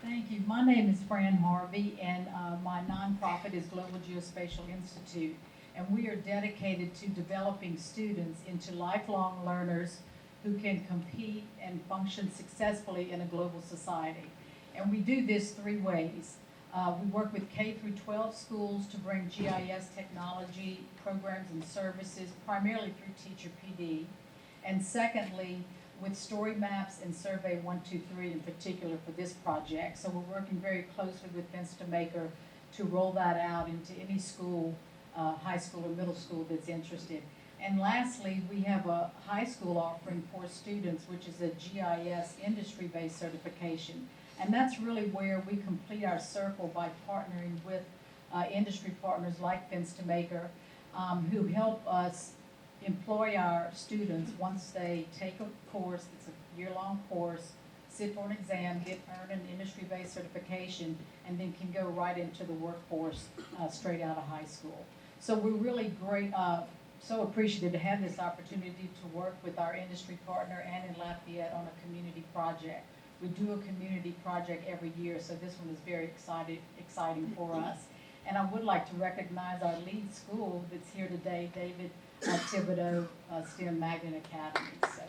Thank you. My name is Fran Harvey, and my nonprofit is Global Geospatial Institute. And we are dedicated to developing students into lifelong learners who can compete and function successfully in a global society. And we do this three ways. We work with K through 12 schools to bring GIS technology programs and services, primarily through Teacher PD. And secondly, with story maps and Survey 123 in particular for this project. So we're working very closely with Fence2Maker to roll that out into any school, high school or middle school that's interested. And lastly, we have a high school offering for students, which is a GIS industry-based certification. And that's really where we complete our circle by partnering with industry partners like Fence2Maker, who help us employ our students once they take a course. It's a year-long course, sit for an exam, earn an industry-based certification, and then can go right into the workforce straight out of high school. So we're really great, so appreciative to have this opportunity to work with our industry partner and in Lafayette on a community project. We do a community project every year, so this one is very exciting for us. And I would like to recognize our lead school that's here today, David Thibodeau STEM Magnet Academy. So,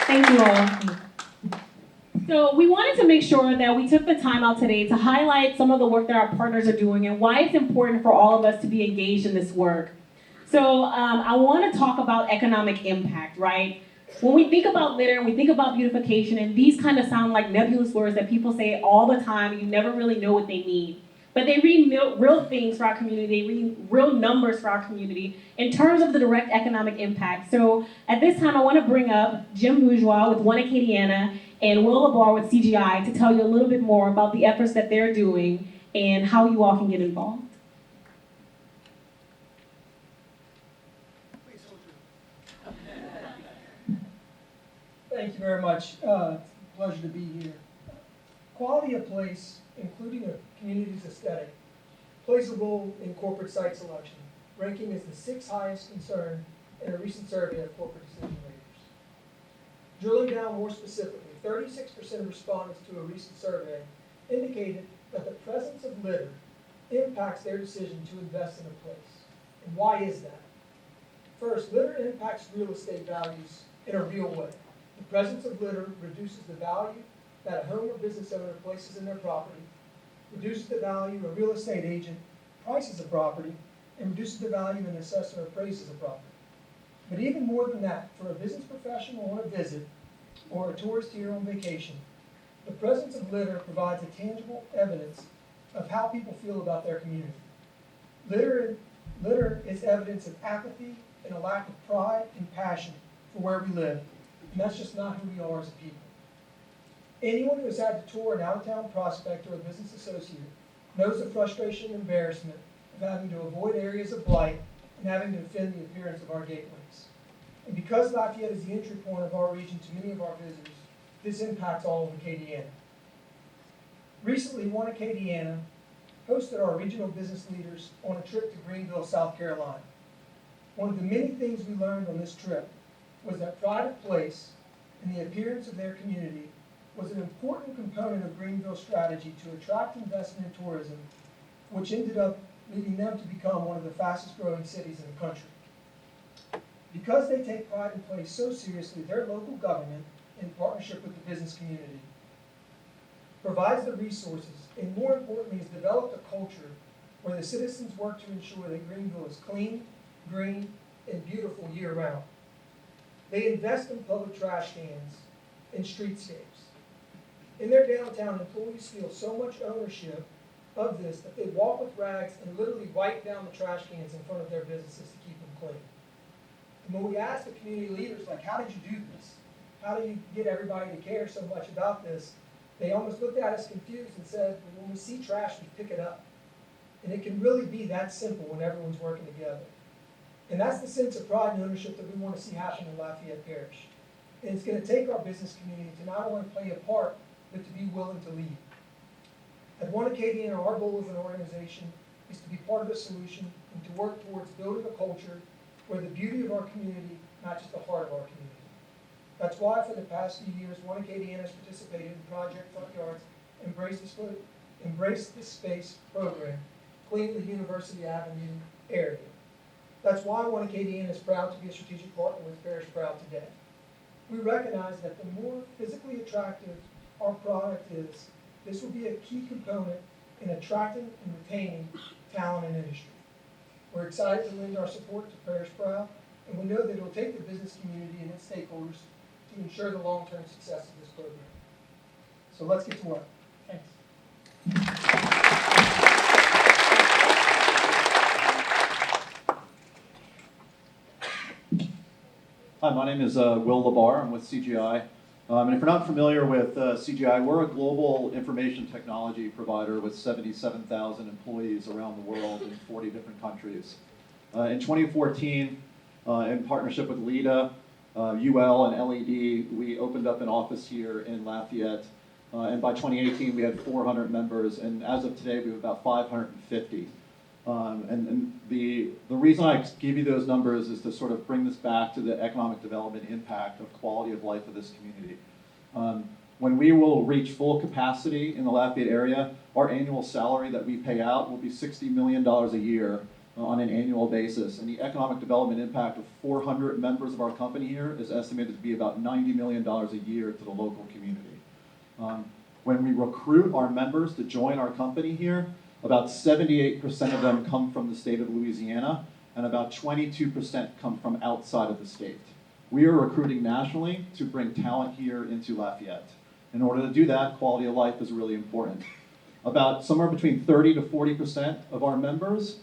Thank you all. So we wanted to make sure that we took the time out today to highlight some of the work that our partners are doing and why it's important for all of us to be engaged in this work. So I want to talk about economic impact, right? When we think about litter and we think about beautification, and these kind of sound like nebulous words that people say all the time, you never really know what they mean. But they read real things for our community, they read real numbers for our community in terms of the direct economic impact. So at this time, I want to bring up Jim Bourgeois with One Acadiana and Will LeBar with CGI to tell you a little bit more about the efforts that they're doing and how you all can get involved. Thank you very much. Pleasure to be here. Quality of place, including a community's aesthetic, plays a role in corporate site selection, ranking as the 6th highest concern in a recent survey of corporate decision makers. Drilling down more specifically, 36% of respondents to a recent survey indicated that the presence of litter impacts their decision to invest in a place. And why is that? First, litter impacts real estate values in a real way. The presence of litter reduces the value that a home or business owner places in their property, reduces the value a real estate agent prices a property, and reduces the value an assessor appraises a property. But even more than that, for a business professional on a visit or a tourist here on vacation, the presence of litter provides a tangible evidence of how people feel about their community. Litter is evidence of apathy and a lack of pride and passion for where we live. And that's just not who we are as a people. Anyone who has had to tour an out-of-town prospect or a business associate knows the frustration and embarrassment of having to avoid areas of blight and having to defend the appearance of our gateways. And because Lafayette is the entry point of our region to many of our visitors, this impacts all of Acadiana. Recently, One Acadiana hosted our regional business leaders on a trip to Greenville, South Carolina. One of the many things we learned on this trip was that pride of place and the appearance of their community was an important component of Greenville's strategy to attract investment in tourism, which ended up leading them to become one of the fastest growing cities in the country. Because they take pride in place so seriously, their local government, in partnership with the business community, provides the resources and, more importantly, has developed a culture where the citizens work to ensure that Greenville is clean, green, and beautiful year-round. They invest in public trash cans and streetscapes. In their downtown, employees feel so much ownership of this that they walk with rags and literally wipe down the trash cans in front of their businesses to keep them clean. And when we asked the community leaders, like, how did you do this? How do you get everybody to care so much about this? They almost looked at us confused and said, well, when we see trash, we pick it up. And it can really be that simple when everyone's working together. And that's the sense of pride and ownership that we want to see happen in Lafayette Parish. And it's going to take our business community to not only play a part, but to be willing to lead. At One Acadiana, our goal as an organization is to be part of the solution and to work towards building a culture where the beauty of our community matches the heart of our community. That's why for the past few years, One Acadiana has participated in Project Front Yards, Embrace the Space program, cleaning the University Avenue area. That's why One Acadiana is proud to be a strategic partner with Parish Proud today. We recognize that the more physically attractive our product is, this will be a key component in attracting and retaining talent in industry. We're excited to lend our support to Parish Proud, and we know that it will take the business community and its stakeholders to ensure the long-term success of this program. So let's get to work. Thanks. Hi, my name is Will Labar. I'm with CGI. And if you're not familiar with CGI, we're a global information technology provider with 77,000 employees around the world in 40 different countries. In 2014, in partnership with LIDA, UL, and LED, we opened up an office here in Lafayette. And by 2018, we had 400 members, and as of today, we have about 550. And the reason I give you those numbers is to sort of bring this back to the economic development impact of quality of life of this community. When we will reach full capacity in the Lafayette area, our annual salary that we pay out will be $60 million a year on an annual basis. And the economic development impact of 400 members of our company here is estimated to be about $90 million a year to the local community. When we recruit our members to join our company here, about 78% of them come from the state of Louisiana, and about 22% come from outside of the state. We are recruiting nationally to bring talent here into Lafayette. In order to do that, quality of life is really important. About somewhere between 30 to 40% of our members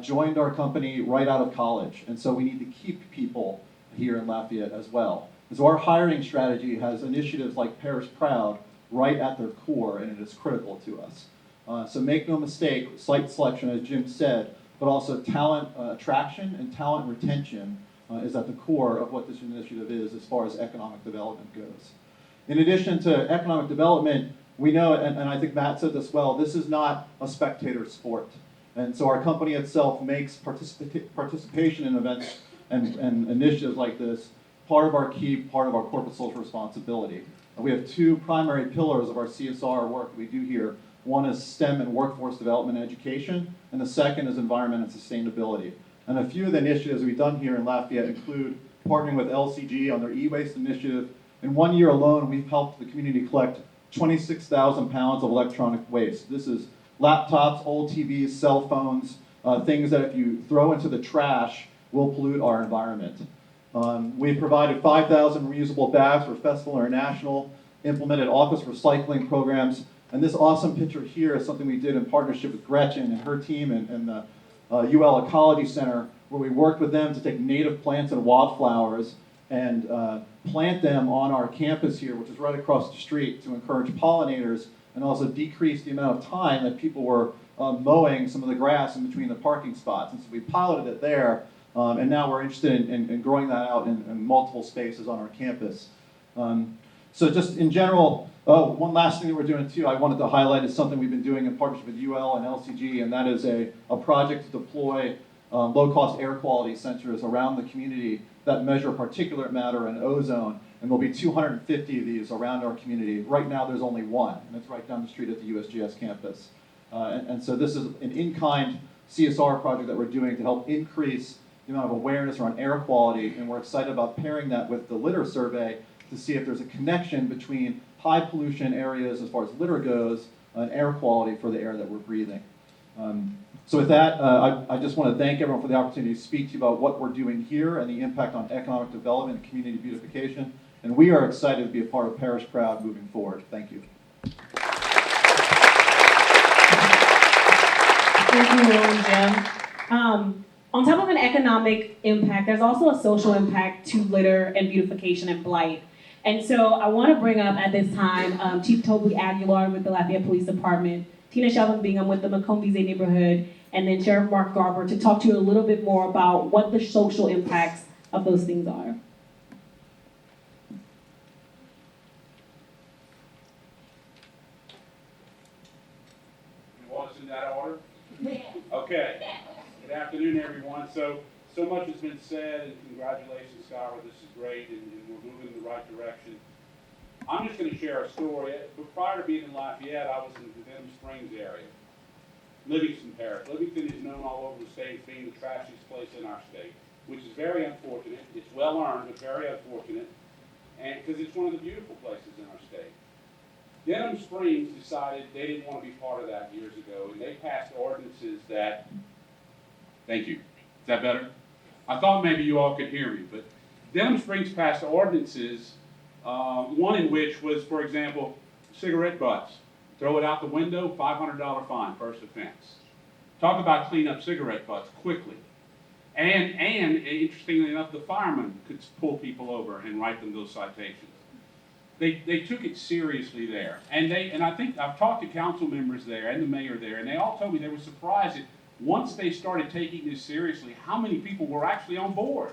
joined our company right out of college, and so we need to keep people here in Lafayette as well. And so our hiring strategy has initiatives like Parish Proud right at their core, and it is critical to us. So make no mistake, site selection, as Jim said, but also talent attraction and talent retention is at the core of what this initiative is as far as economic development goes. In addition to economic development, we know, and I think Matt said this well, this is not a spectator sport. And so our company itself makes participation in events and initiatives like this part of our corporate social responsibility. And we have two primary pillars of our CSR work we do here. One is STEM and workforce development and education, and the second is environment and sustainability. And a few of the initiatives we've done here in Lafayette include partnering with LCG on their e-waste initiative. In 1 year alone, we've helped the community collect 26,000 pounds of electronic waste. This is laptops, old TVs, cell phones, things that if you throw into the trash will pollute our environment. We've provided 5,000 reusable bags for Festival International, implemented office recycling programs, and this awesome picture here is something we did in partnership with Gretchen and her team and the UL Ecology Center, where we worked with them to take native plants and wildflowers and plant them on our campus here, which is right across the street, to encourage pollinators and also decrease the amount of time that people were mowing some of the grass in between the parking spots. And so we piloted it there, and now we're interested in growing that out in multiple spaces on our campus. So just in general, one last thing that we're doing too, I wanted to highlight is something we've been doing in partnership with UL and LCG, and that is a project to deploy low-cost air quality sensors around the community that measure particulate matter and ozone, and there'll be 250 of these around our community. Right now there's only one, and it's right down the street at the USGS campus. And so this is an in-kind CSR project that we're doing to help increase the amount of awareness around air quality, and we're excited about pairing that with the litter survey to see if there's a connection between high pollution areas as far as litter goes and air quality for the air that we're breathing. So with that, I just want to thank everyone for the opportunity to speak to you about what we're doing here and the impact on economic development and community beautification. And we are excited to be a part of Parish Proud moving forward. Thank you. Thank you, Will and Jim. On top of an economic impact, there's also a social impact to litter and beautification and blight. And so I want to bring up at this time Chief Toby Aguilar with the Lafayette Police Department, Tina Shelvin Bingham with the Macomb neighborhood, and then Sheriff Mark Garber to talk to you a little bit more about what the social impacts of those things are. You want us in that order? Okay. Good afternoon, everyone. So So much has been said, and congratulations, Skylar, this is great, and we're moving in the right direction. I'm just going to share a story. But prior to being in Lafayette, I was in the Denham Springs area, Livingston Parish. Livingston is known all over the state as being the trashiest place in our state, which is very unfortunate. It's well earned, but very unfortunate, and because it's one of the beautiful places in our state. Denham Springs decided they didn't want to be part of that years ago, and they passed ordinances that, thank you, is that better? I thought maybe you all could hear me, but Denham Springs passed ordinances, one in which was, for example, cigarette butts. Throw it out the window, $500 fine, first offense. Talk about clean up cigarette butts quickly. And interestingly enough, the firemen could pull people over and write them those citations. They took it seriously there. And I think I've talked to council members there and the mayor there, and they all told me they were surprised that once they started taking this seriously, how many people were actually on board.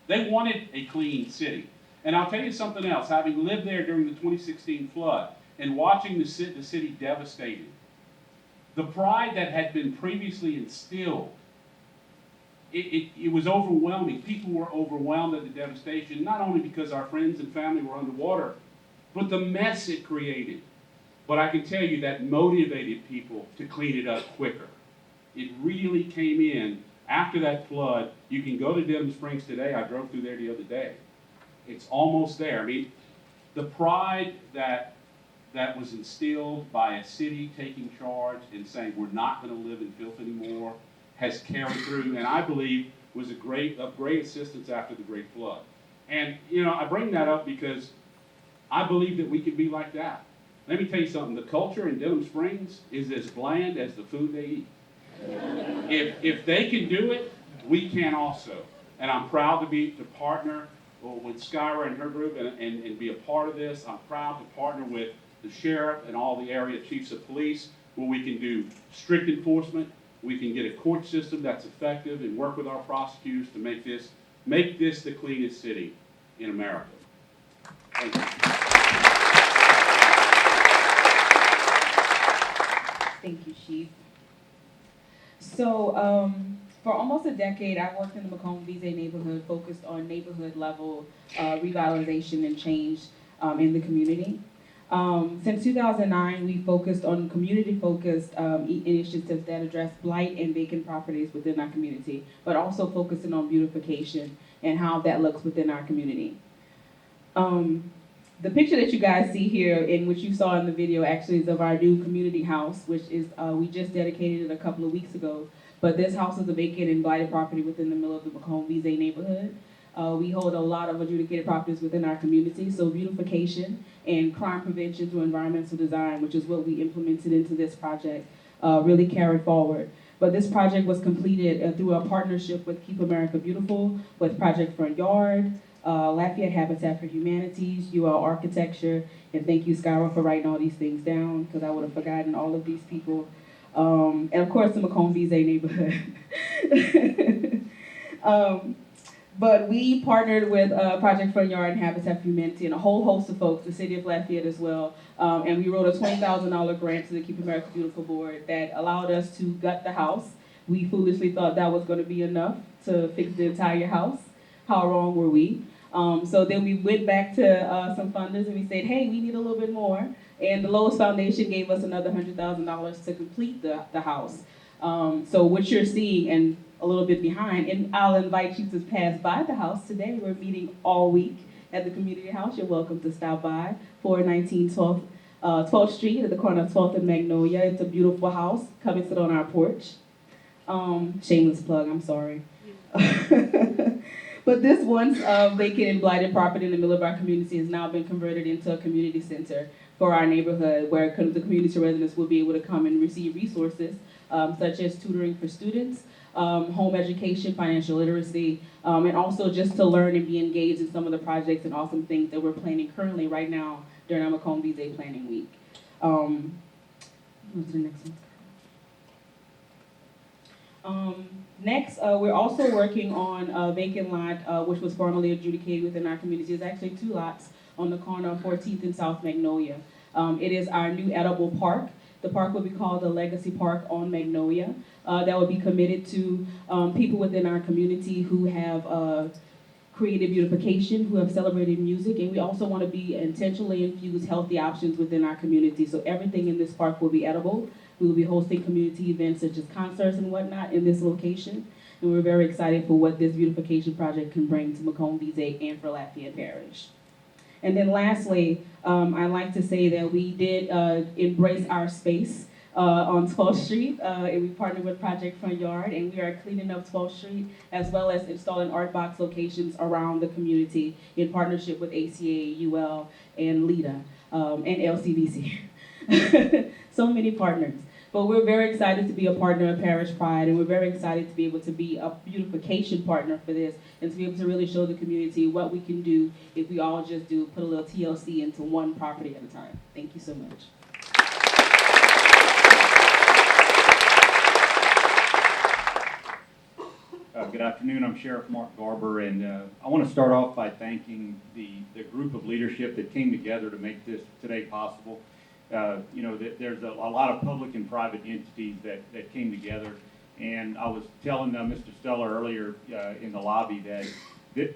They wanted a clean city. And I'll tell you something else, having lived there during the 2016 flood and watching the city devastated, the pride that had been previously instilled, it was overwhelming. People were overwhelmed at the devastation, not only because our friends and family were underwater, but the mess it created. But I can tell you that motivated people to clean it up quicker. It really came in after that flood. You can go to Denham Springs today. I drove through there the other day. It's almost there. I mean, the pride that was instilled by a city taking charge and saying we're not going to live in filth anymore has carried through, and I believe was of great assistance after the Great Flood. And I bring that up because I believe that we can be like that. Let me tell you something. The culture in Denham Springs is as bland as the food they eat. If they can do it, we can also. And I'm proud to partner with Skyra and her group and be a part of this. I'm proud to partner with the sheriff and all the area chiefs of police where we can do strict enforcement. We can get a court system that's effective and work with our prosecutors to make this the cleanest city in America. Thank you. Thank you, Chief. So, for almost a decade, I worked in the Macomb-Vizay neighborhood, focused on neighborhood level revitalization and change in the community. Since 2009, we focused on community-focused initiatives that address blight and vacant properties within our community, but also focusing on beautification and how that looks within our community. The picture that you guys see here, in which you saw in the video, actually is of our new community house, which is we just dedicated it a couple of weeks ago. But this house is a vacant and blighted property within the middle of the Macomb-Vizay neighborhood. We hold a lot of adjudicated properties within our community, so beautification and crime prevention through environmental design, which is what we implemented into this project, really carried forward. But this project was completed through a partnership with Keep America Beautiful, with Project Front Yard, Lafayette Habitat for Humanities, UL Architecture, and thank you, Skyra, for writing all these things down, because I would have forgotten all of these people. And of course, the Macomb-Vizay neighborhood. But we partnered with Project Front Yard and Habitat for Humanity and a whole host of folks, the city of Lafayette as well. And we wrote a $20,000 grant to the Keep America Beautiful board that allowed us to gut the house. We foolishly thought that was going to be enough to fix the entire house. How wrong were we? So then we went back to some funders and we said, hey, we need a little bit more. And the Lois Foundation gave us another $100,000 to complete the house. So what you're seeing and a little bit behind, and I'll invite you to pass by the house today. We're meeting all week at the community house. You're welcome to stop by, 419 12th Street at the corner of 12th and Magnolia. It's a beautiful house. Come and sit on our porch. Shameless plug, I'm sorry. But this once vacant and blighted property in the middle of our community has now been converted into a community center for our neighborhood, where the community residents will be able to come and receive resources such as tutoring for students, home education, financial literacy, and also just to learn and be engaged in some of the projects and awesome things that we're planning currently right now during our Macomb-Vizay Planning Week. Move to the next one. Next, we're also working on a vacant lot, which was formerly adjudicated within our community. There's actually 2 lots on the corner of 14th and South Magnolia. It is our new edible park The park will be called the Legacy Park on Magnolia. That will be committed to people within our community who have created beautification, who have celebrated music, and we also want to be intentionally infuse healthy options within our community. So everything in this park will be edible. We will be hosting community events such as concerts and whatnot in this location. And we're very excited for what this beautification project can bring to Macomb, VZ, and for Lafayette Parish. And then lastly, I'd like to say that we did embrace our space on 12th Street, and we partnered with Project Front Yard, and we are cleaning up 12th Street as well as installing art box locations around the community in partnership with ACA, UL, and LEDA, and LCVC. So many partners. But we're very excited to be a partner of Parish Pride, and we're very excited to be able to be a beautification partner for this, and to be able to really show the community what we can do if we all just put a little TLC into one property at a time. Thank you so much. Good afternoon, I'm Sheriff Mark Garber, and I want to start off by thanking the group of leadership that came together to make this today possible. There's a lot of public and private entities that came together, and I was telling Mr. Steller earlier in the lobby that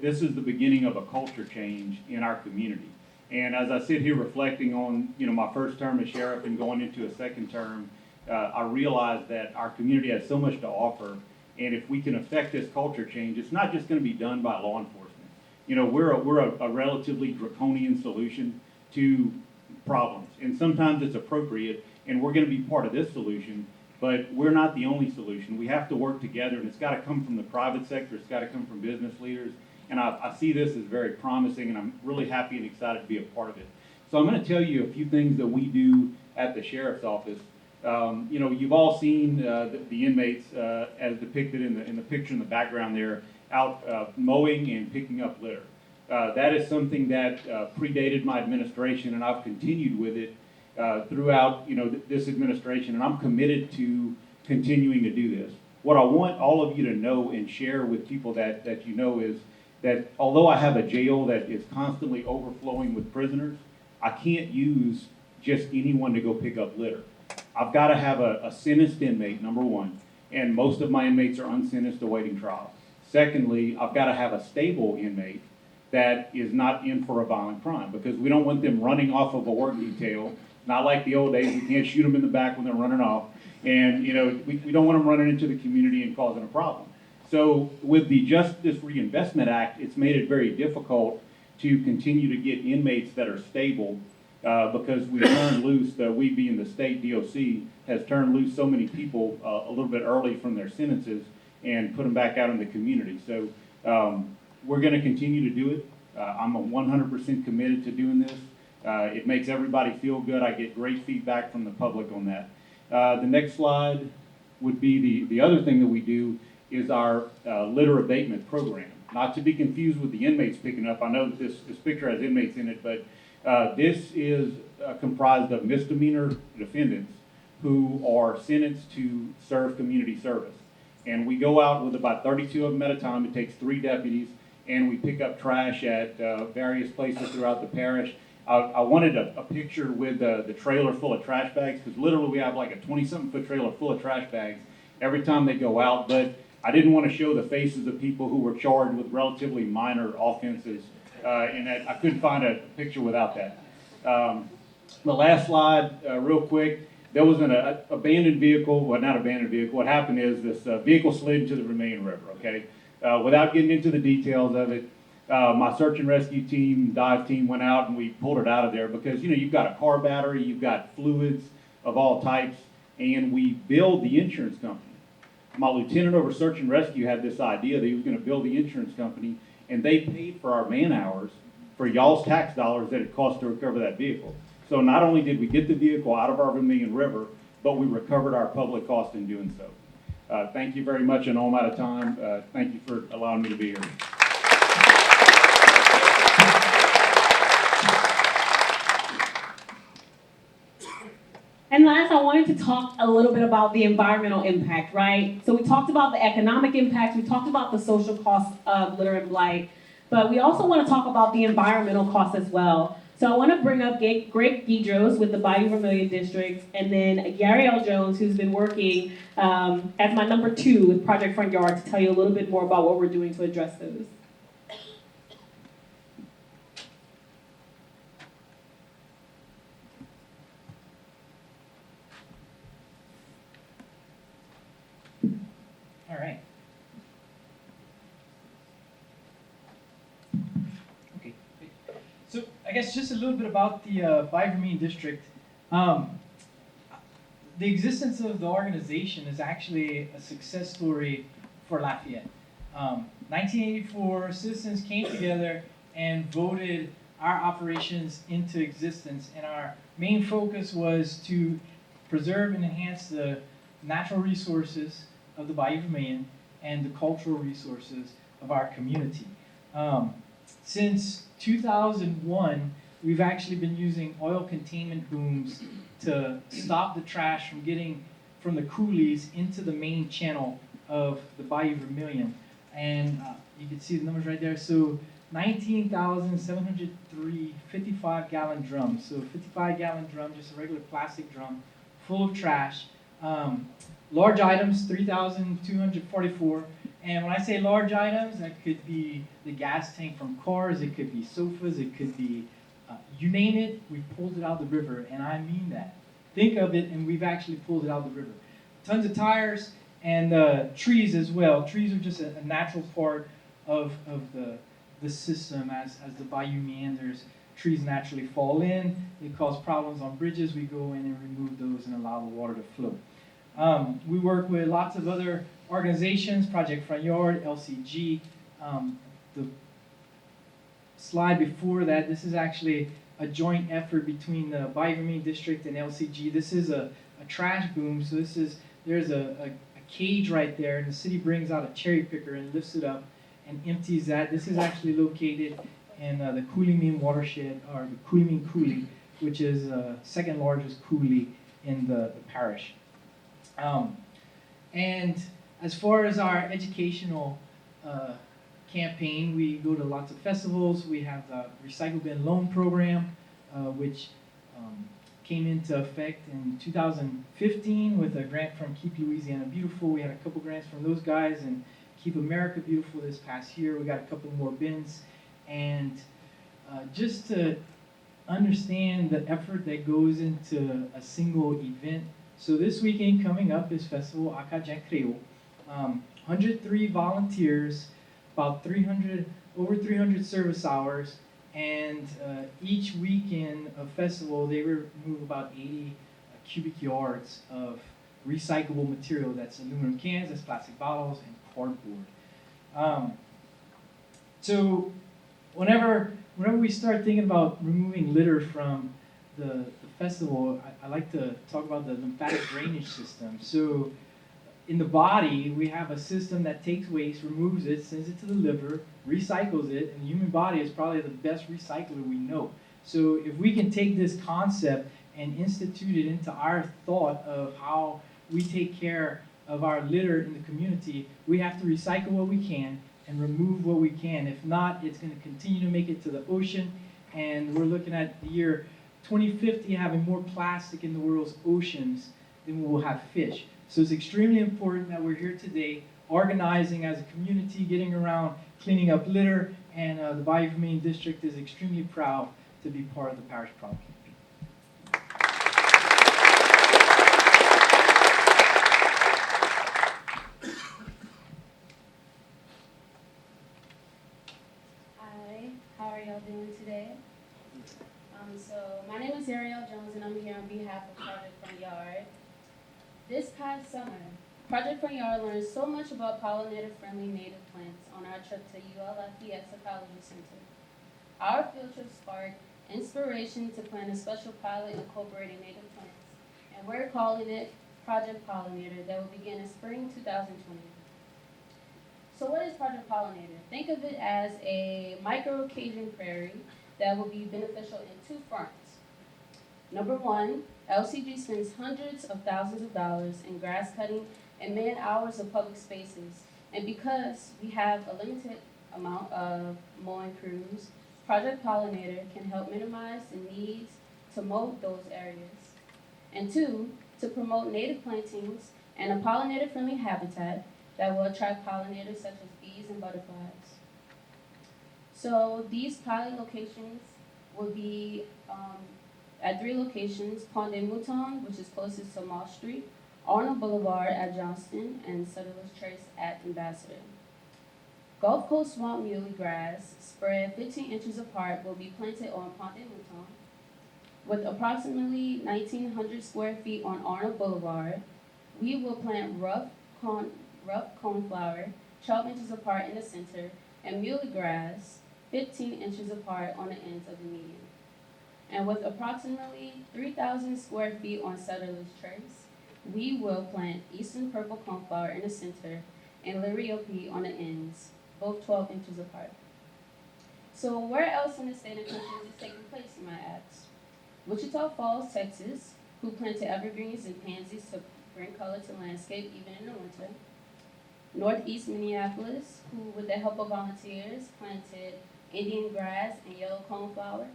this is the beginning of a culture change in our community. And as I sit here reflecting on my first term as sheriff and going into a second term, I realize that our community has so much to offer. And if we can affect this culture change, it's not just going to be done by law enforcement. We're a relatively draconian solution to problems, and sometimes it's appropriate, and we're going to be part of this solution, but we're not the only solution. We have to work together, and it's got to come from the private sector, it's got to come from business leaders, and I see this as very promising, and I'm really happy and excited to be a part of it. So I'm going to tell you a few things that we do at the Sheriff's Office. You've all seen the inmates as depicted in the picture in the background there, out mowing and picking up litter. That is something that predated my administration, and I've continued with it throughout this administration, and I'm committed to continuing to do this. What I want all of you to know and share with people that is that although I have a jail that is constantly overflowing with prisoners, I can't use just anyone to go pick up litter. I've got to have a sentenced inmate, number one, and most of my inmates are unsentenced awaiting trial. Secondly, I've got to have a stable inmate that is not in for a violent crime, because we don't want them running off of a work detail. Not like the old days, we can't shoot them in the back when they're running off. And we don't want them running into the community and causing a problem. So with the Justice Reinvestment Act, it's made it very difficult to continue to get inmates that are stable because we turned loose, we being the state DOC, has turned loose so many people a little bit early from their sentences and put them back out in the community. So we're going to continue to do it. I'm 100% committed to doing this. It makes everybody feel good. I get great feedback from the public on that. The next slide would be the other thing that we do is our litter abatement program. Not to be confused with the inmates picking up. I know that this picture has inmates in it, but this is comprised of misdemeanor defendants who are sentenced to serve community service. And we go out with about 32 of them at a time. It takes 3 deputies, and we pick up trash at various places throughout the parish. I wanted a picture with the trailer full of trash bags, because literally we have like a 20-something foot trailer full of trash bags every time they go out. But I didn't want to show the faces of people who were charged with relatively minor offenses, and I couldn't find a picture without that. The last slide, real quick. There was an abandoned vehicle, well, not abandoned vehicle. What happened is this vehicle slid into the Vermilion River, okay? Without getting into the details of it, my search and rescue team, dive team went out and we pulled it out of there because, you've got a car battery, you've got fluids of all types, and we billed the insurance company. My lieutenant over search and rescue had this idea that he was going to bill the insurance company, and they paid for our man hours for y'all's tax dollars that it cost to recover that vehicle. So not only did we get the vehicle out of our Vermilion River, but we recovered our public cost in doing so. Thank you very much, and I'm out of time. Thank you for allowing me to be here. And last, I wanted to talk a little bit about the environmental impact, right? So we talked about the economic impact, we talked about the social costs of litter and blight, but we also want to talk about the environmental costs as well. So I want to bring up Greg Guidros with the Bayou Vermilion District, and then Yariel Jones, who's been working as my number 2 with Project Front Yard, to tell you a little bit more about what we're doing to address those. All right. Okay. So I guess just a little bit about the Bayou Vermilion District. The existence of the organization is actually a success story for Lafayette. 1984, citizens came together and voted our operations into existence, and our main focus was to preserve and enhance the natural resources of the Bayou Vermilion and the cultural resources of our community. Since 2001, we've actually been using oil containment booms to stop the trash from getting from the coulees into the main channel of the Bayou Vermilion. And you can see the numbers right there. So 19,703 55-gallon drums. So a 55-gallon drum, just a regular plastic drum, full of trash. Large items, 3,244. And when I say large items, that could be the gas tank from cars, it could be sofas, it could be, you name it, we pulled it out of the river, and I mean that. Think of it, and we've actually pulled it out of the river. Tons of tires and trees as well. Trees are just a natural part of the system as the bayou meanders. Trees naturally fall in, they cause problems on bridges, we go in and remove those and allow the water to flow. We work with lots of other organizations, Project Front Yard, LCG. The slide before that, this is actually a joint effort between the Bayou Vermilion District and LCG. This is a trash boom, so there's a cage right there, and the city brings out a cherry picker and lifts it up and empties that. This is actually located in the Coulee watershed, or the Coulee, which is the second largest coulee in the parish. And as far as our educational campaign, we go to lots of festivals. We have the Recycle Bin Loan Program, which came into effect in 2015 with a grant from Keep Louisiana Beautiful. We had a couple grants from those guys, and Keep America Beautiful this past year. We got a couple more bins. And just to understand the effort that goes into a single event. So this weekend coming up is Festival Akajan Creole. 103 volunteers, about over 300 service hours, and each weekend of festival they remove about 80 cubic yards of recyclable material. That's aluminum cans, that's plastic bottles, and cardboard. So whenever we start thinking about removing litter from the festival, I like to talk about the lymphatic drainage system. So in the body, we have a system that takes waste, removes it, sends it to the liver, recycles it, and the human body is probably the best recycler we know. So if we can take this concept and institute it into our thought of how we take care of our litter in the community, we have to recycle what we can and remove what we can. If not, it's going to continue to make it to the ocean, and we're looking at the year 2050 having more plastic in the world's oceans than we will have fish. So it's extremely important that we're here today, organizing as a community, getting around, cleaning up litter, and the Bayou Vermilion District is extremely proud to be part of the Parish Problem Campaign. Hi, how are y'all doing today? So my name is Ariel Jones, and I'm here on behalf of Project Front Yard. This past summer, Project Front Yard learned so much about pollinator-friendly native plants on our trip to UL Lafayette's Ecology Center. Our field trip sparked inspiration to plan a special pilot incorporating native plants, and we're calling it Project Pollinator that will begin in spring 2020. So what is Project Pollinator? Think of it as a micro-Cajun prairie that will be beneficial in two fronts. Number one, LCG spends hundreds of thousands of dollars in grass cutting and man-hours of public spaces. And because we have a limited amount of mowing crews, Project Pollinator can help minimize the needs to mow those areas. And 2, to promote native plantings and a pollinator-friendly habitat that will attract pollinators such as bees and butterflies. So these pilot locations will be at 3 locations: Pont de Mouton, which is closest to Mall Street, Arnold Boulevard at Johnston, and Settlers Trace at Ambassador. Gulf Coast swamp muley grass, spread 15 inches apart, will be planted on Pont de Mouton, with approximately 1,900 square feet on Arnold Boulevard. We will plant rough coneflower, 12 inches apart in the center, and muley grass, 15 inches apart on the ends of the median. And with approximately 3,000 square feet on Settlers Trace, we will plant eastern purple coneflower in the center and liriope on the ends, both 12 inches apart. So where else in the state and country is this taking place, you might ask? Wichita Falls, Texas, who planted evergreens and pansies to bring color to landscape even in the winter. Northeast Minneapolis, who with the help of volunteers planted Indian grass and yellow coneflower.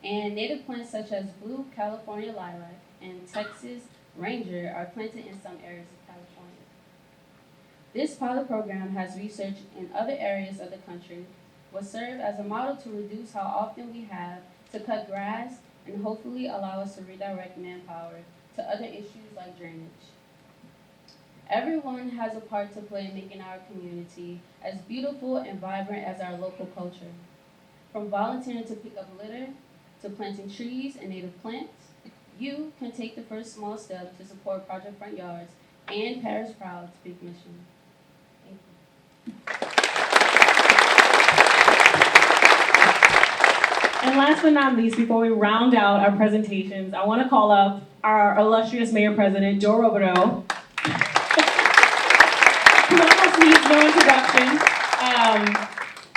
And native plants such as blue California lilac and Texas Ranger are planted in some areas of California. This pilot program has research in other areas of the country, will serve as a model to reduce how often we have to cut grass and hopefully allow us to redirect manpower to other issues like drainage. Everyone has a part to play in making our community as beautiful and vibrant as our local culture. From volunteering to pick up litter, to planting trees and native plants, you can take the first small step to support Project Front Yards and Parish Proud's big mission. Thank you. And last but not least, before we round out our presentations, I want to call up our illustrious Mayor President, Joe Robideau, who almost needs no introduction.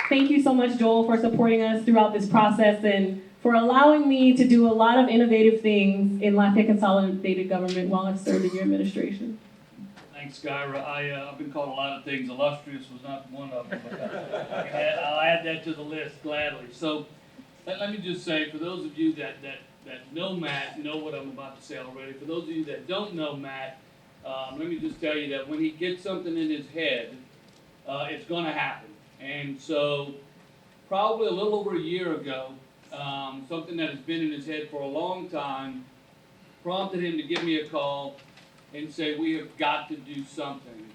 Thank you so much, Joel, for supporting us throughout this process and for allowing me to do a lot of innovative things in Lafayette Consolidated Government while I've served in your administration. Thanks, Skyra. I've been called a lot of things. Illustrious was not one of them. I'll add that to the list gladly. So let me just say, for those of you that know Matt, know what I'm about to say already. For those of you that don't know Matt, let me just tell you that when he gets something in his head, it's going to happen. And so probably a little over a year ago, something that has been in his head for a long time prompted him to give me a call and say, we have got to do something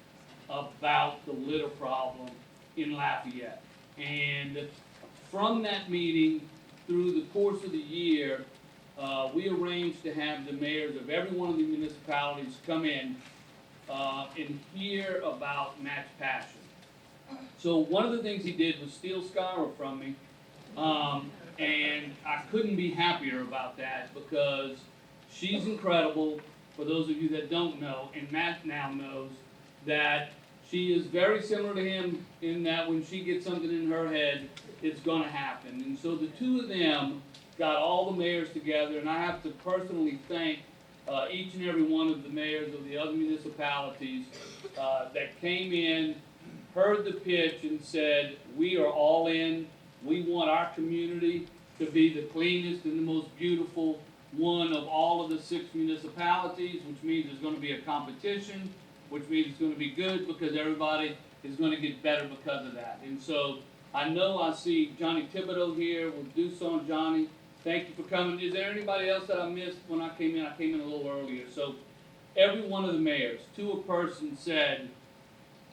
about the litter problem in Lafayette. And from that meeting, through the course of the year, we arranged to have the mayors of every one of the municipalities come in and hear about Matt's passion. So one of the things he did was steal Skyra from me, and I couldn't be happier about that because she's incredible. For those of you that don't know, and Matt now knows, that she is very similar to him in that when she gets something in her head, it's going to happen. And so the two of them got all the mayors together, and I have to personally thank each and every one of the mayors of the other municipalities that came in, heard the pitch, and said, we are all in. We want our community to be the cleanest and the most beautiful one of all of the 6 municipalities, which means there's going to be a competition, which means it's going to be good because everybody is going to get better because of that. And so I know I see Johnny Thibodeau here. We'll do so, Johnny. Thank you for coming. Is there anybody else that I missed when I came in? I came in a little earlier. So every one of the mayors, to a person, said,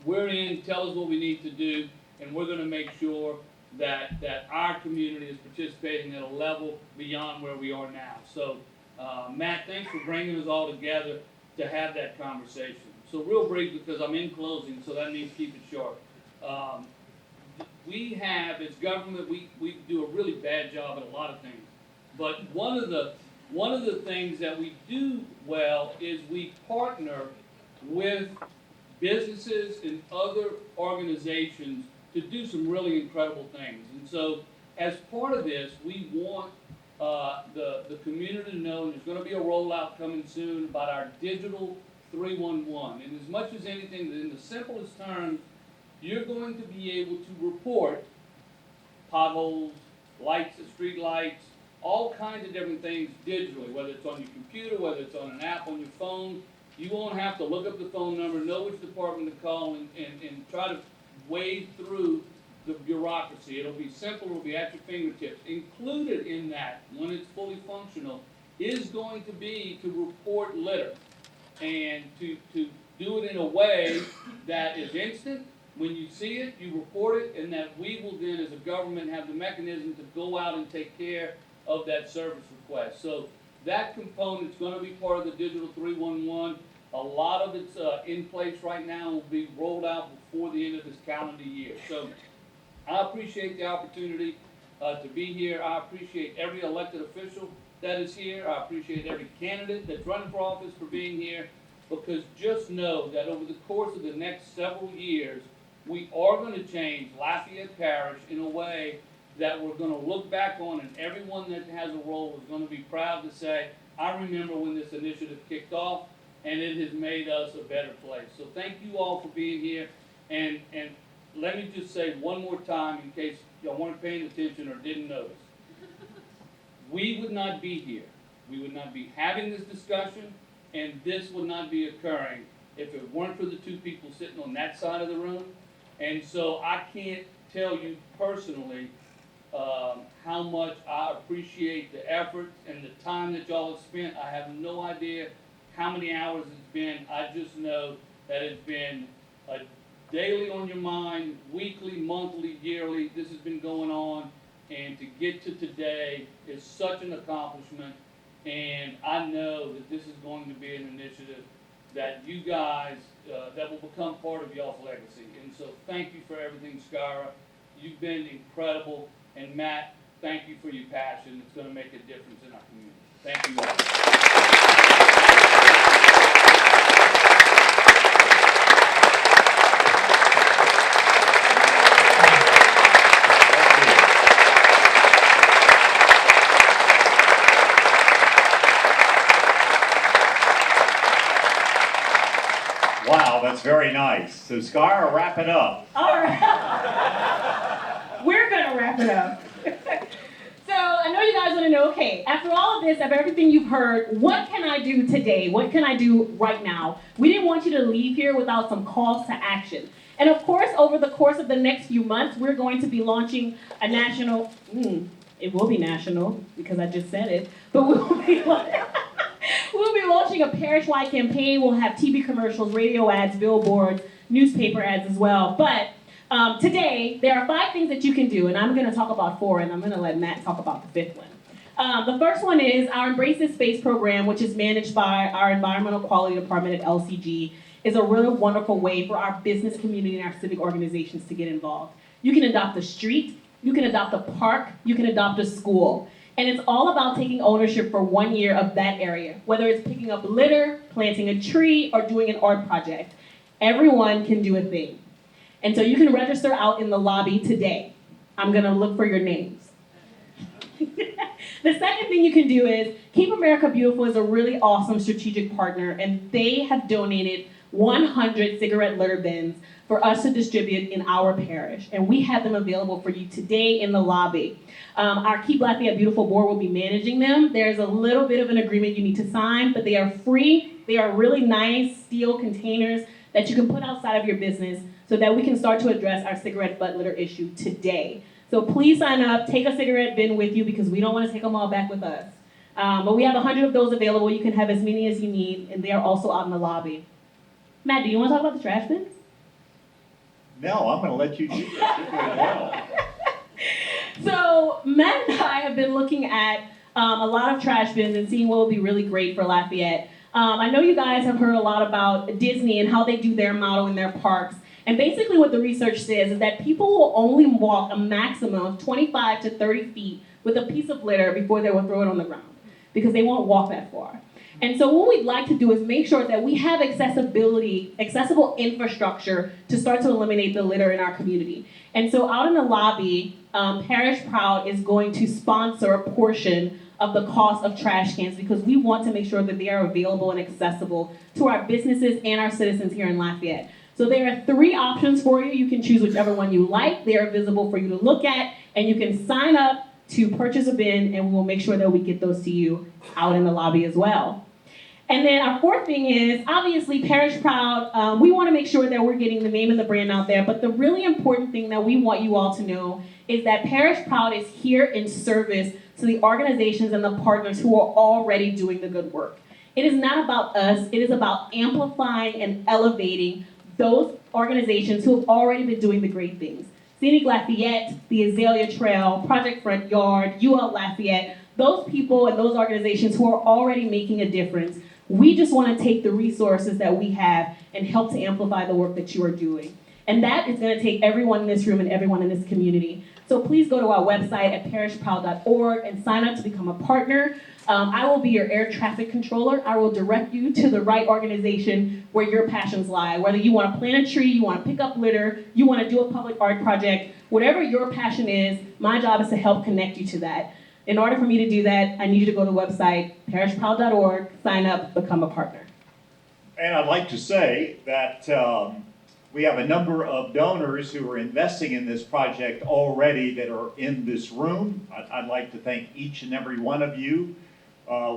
we're in, tell us what we need to do, and we're going to make sure that our community is participating at a level beyond where we are now. So, Matt, thanks for bringing us all together to have that conversation. So real brief, because I'm in closing, so that means keep it short. We have, as government, we do a really bad job at a lot of things. But one of the things that we do well is we partner with businesses and other organizations to do some really incredible things. And so as part of this, we want the community to know there's going to be a rollout coming soon about our digital 311. And as much as anything, in the simplest terms, you're going to be able to report potholes, lights, street lights, all kinds of different things digitally, whether it's on your computer, whether it's on an app on your phone. You won't have to look up the phone number, know which department to call, and try to wade through the bureaucracy. It'll be simple, it'll be at your fingertips. Included in that, when it's fully functional, is going to be to report litter and to do it in a way that is instant. When you see it, you report it, and that we will then, as a government, have the mechanism to go out and take care of that service request. So that component is going to be part of the Digital 311. A lot of it's in place right now, will be rolled out before the end of this calendar year. So I appreciate the opportunity to be here. I appreciate every elected official that is here. I appreciate every candidate that's running for office for being here, because just know that over the course of the next several years, we are going to change Lafayette Parish in a way that we're going to look back on, and everyone that has a role is going to be proud to say, I remember when this initiative kicked off, and it has made us a better place. So thank you all for being here, and let me just say one more time in case y'all weren't paying attention or didn't notice. We would not be here. We would not be having this discussion, and this would not be occurring if it weren't for the two people sitting on that side of the room. And so I can't tell you personally how much I appreciate the effort and the time that y'all have spent. I have no idea how many hours it's been. I just know that it's been daily on your mind, weekly, monthly, yearly. This has been going on, and to get to today is such an accomplishment. And I know that this is going to be an initiative that you guys, that will become part of y'all's legacy. And so thank you for everything, Skyra. You've been incredible. And Matt, thank you for your passion. It's going to make a difference in our community. Thank you all. Wow, that's very nice. So Skyra, wrap it up. All right. We're going to wrap it up. So I know you guys want to know, okay, after all of this, after everything you've heard, what can I do today? What can I do right now? We didn't want you to leave here without some calls to action. And of course, over the course of the next few months, we're going to be launching a national, it will be national because I just said it, but we'll be launching a parish-wide campaign. We'll have TV commercials, radio ads, billboards, newspaper ads as well. But today, there are 5 things that you can do, and I'm going to talk about 4, and I'm going to let Matt talk about the 5th one. The first one is our Embrace This Space program, which is managed by our Environmental Quality Department at LCG, is a really wonderful way for our business community and our civic organizations to get involved. You can adopt a street, you can adopt a park, you can adopt a school. And it's all about taking ownership for 1 year of that area, whether it's picking up litter, planting a tree, or doing an art project. Everyone can do a thing. And so you can register out in the lobby today. I'm going to look for your names. The second thing you can do is Keep America Beautiful is a really awesome strategic partner, and they have donated 100 cigarette litter bins for us to distribute in our parish. And we have them available for you today in the lobby. Our Keep Lafayette Beautiful board will be managing them. There's a little bit of an agreement you need to sign, but they are free. They are really nice steel containers that you can put outside of your business so that we can start to address our cigarette butt litter issue today. So please sign up, take a cigarette bin with you because we don't want to take them all back with us. But we have 100 of those available. You can have as many as you need, and they are also out in the lobby. Matt, do you want to talk about the trash bins? No, I'm going to let you do that. You're doing well. So Matt and I have been looking at a lot of trash bins and seeing what would be really great for Lafayette. I know you guys have heard a lot about Disney and how they do their model in their parks. And basically what the research says is that people will only walk a maximum of 25 to 30 feet with a piece of litter before they will throw it on the ground, because they won't walk that far. And so what we'd like to do is make sure that we have accessible infrastructure to start to eliminate the litter in our community. And so out in the lobby, Parish Proud is going to sponsor a portion of the cost of trash cans because we want to make sure that they are available and accessible to our businesses and our citizens here in Lafayette. So there are 3 options for you. You can choose whichever one you like. They are visible for you to look at, and you can sign up to purchase a bin, and we'll make sure that we get those to you out in the lobby as well. And then our fourth thing is, obviously, Parish Proud, we want to make sure that we're getting the name and the brand out there, but the really important thing that we want you all to know is that Parish Proud is here in service to the organizations and the partners who are already doing the good work. It is not about us, it is about amplifying and elevating those organizations who have already been doing the great things. Scenic Lafayette, the Azalea Trail, Project Front Yard, UL Lafayette, those people and those organizations who are already making a difference. We just want to take the resources that we have and help to amplify the work that you are doing. And that is going to take everyone in this room and everyone in this community. So please go to our website at parishproud.org and sign up to become a partner. I will be your air traffic controller. I will direct you to the right organization where your passions lie. Whether you want to plant a tree, you want to pick up litter, you want to do a public art project, whatever your passion is, my job is to help connect you to that. In order for me to do that, I need you to go to the website, parishproud.org, sign up, become a partner. And I'd like to say that we have a number of donors who are investing in this project already that are in this room. I'd like to thank each and every one of you.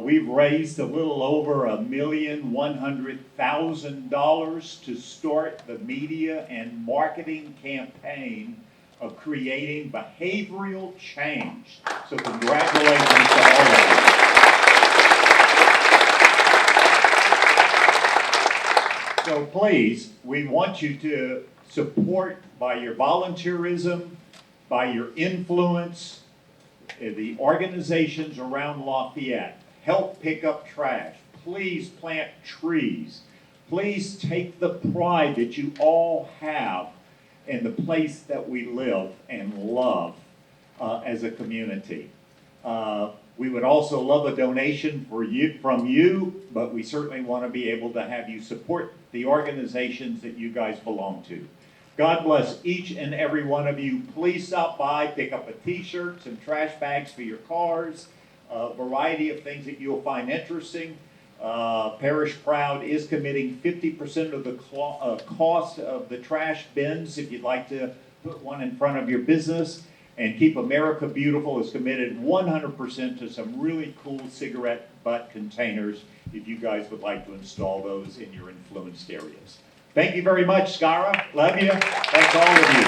We've raised a little over $1,100,000 to start the media and marketing campaign of creating behavioral change. So congratulations to all of you. So please, we want you to support by your volunteerism, by your influence, the organizations around Lafayette. Help pick up trash. Please plant trees. Please take the pride that you all have in the place that we live and love as a community. We would also love a donation from you, but we certainly want to be able to have you support the organizations that you guys belong to. God bless each and every one of you. Please stop by, pick up a t-shirt, some trash bags for your cars, a variety of things that you'll find interesting. Parish Proud is committing 50% of the cost of the trash bins if you'd like to put one in front of your business. And Keep America Beautiful is committed 100% to some really cool cigarette butt containers if you guys would like to install those in your influenced areas. Thank you very much, Skara. Love you. Thanks all of you.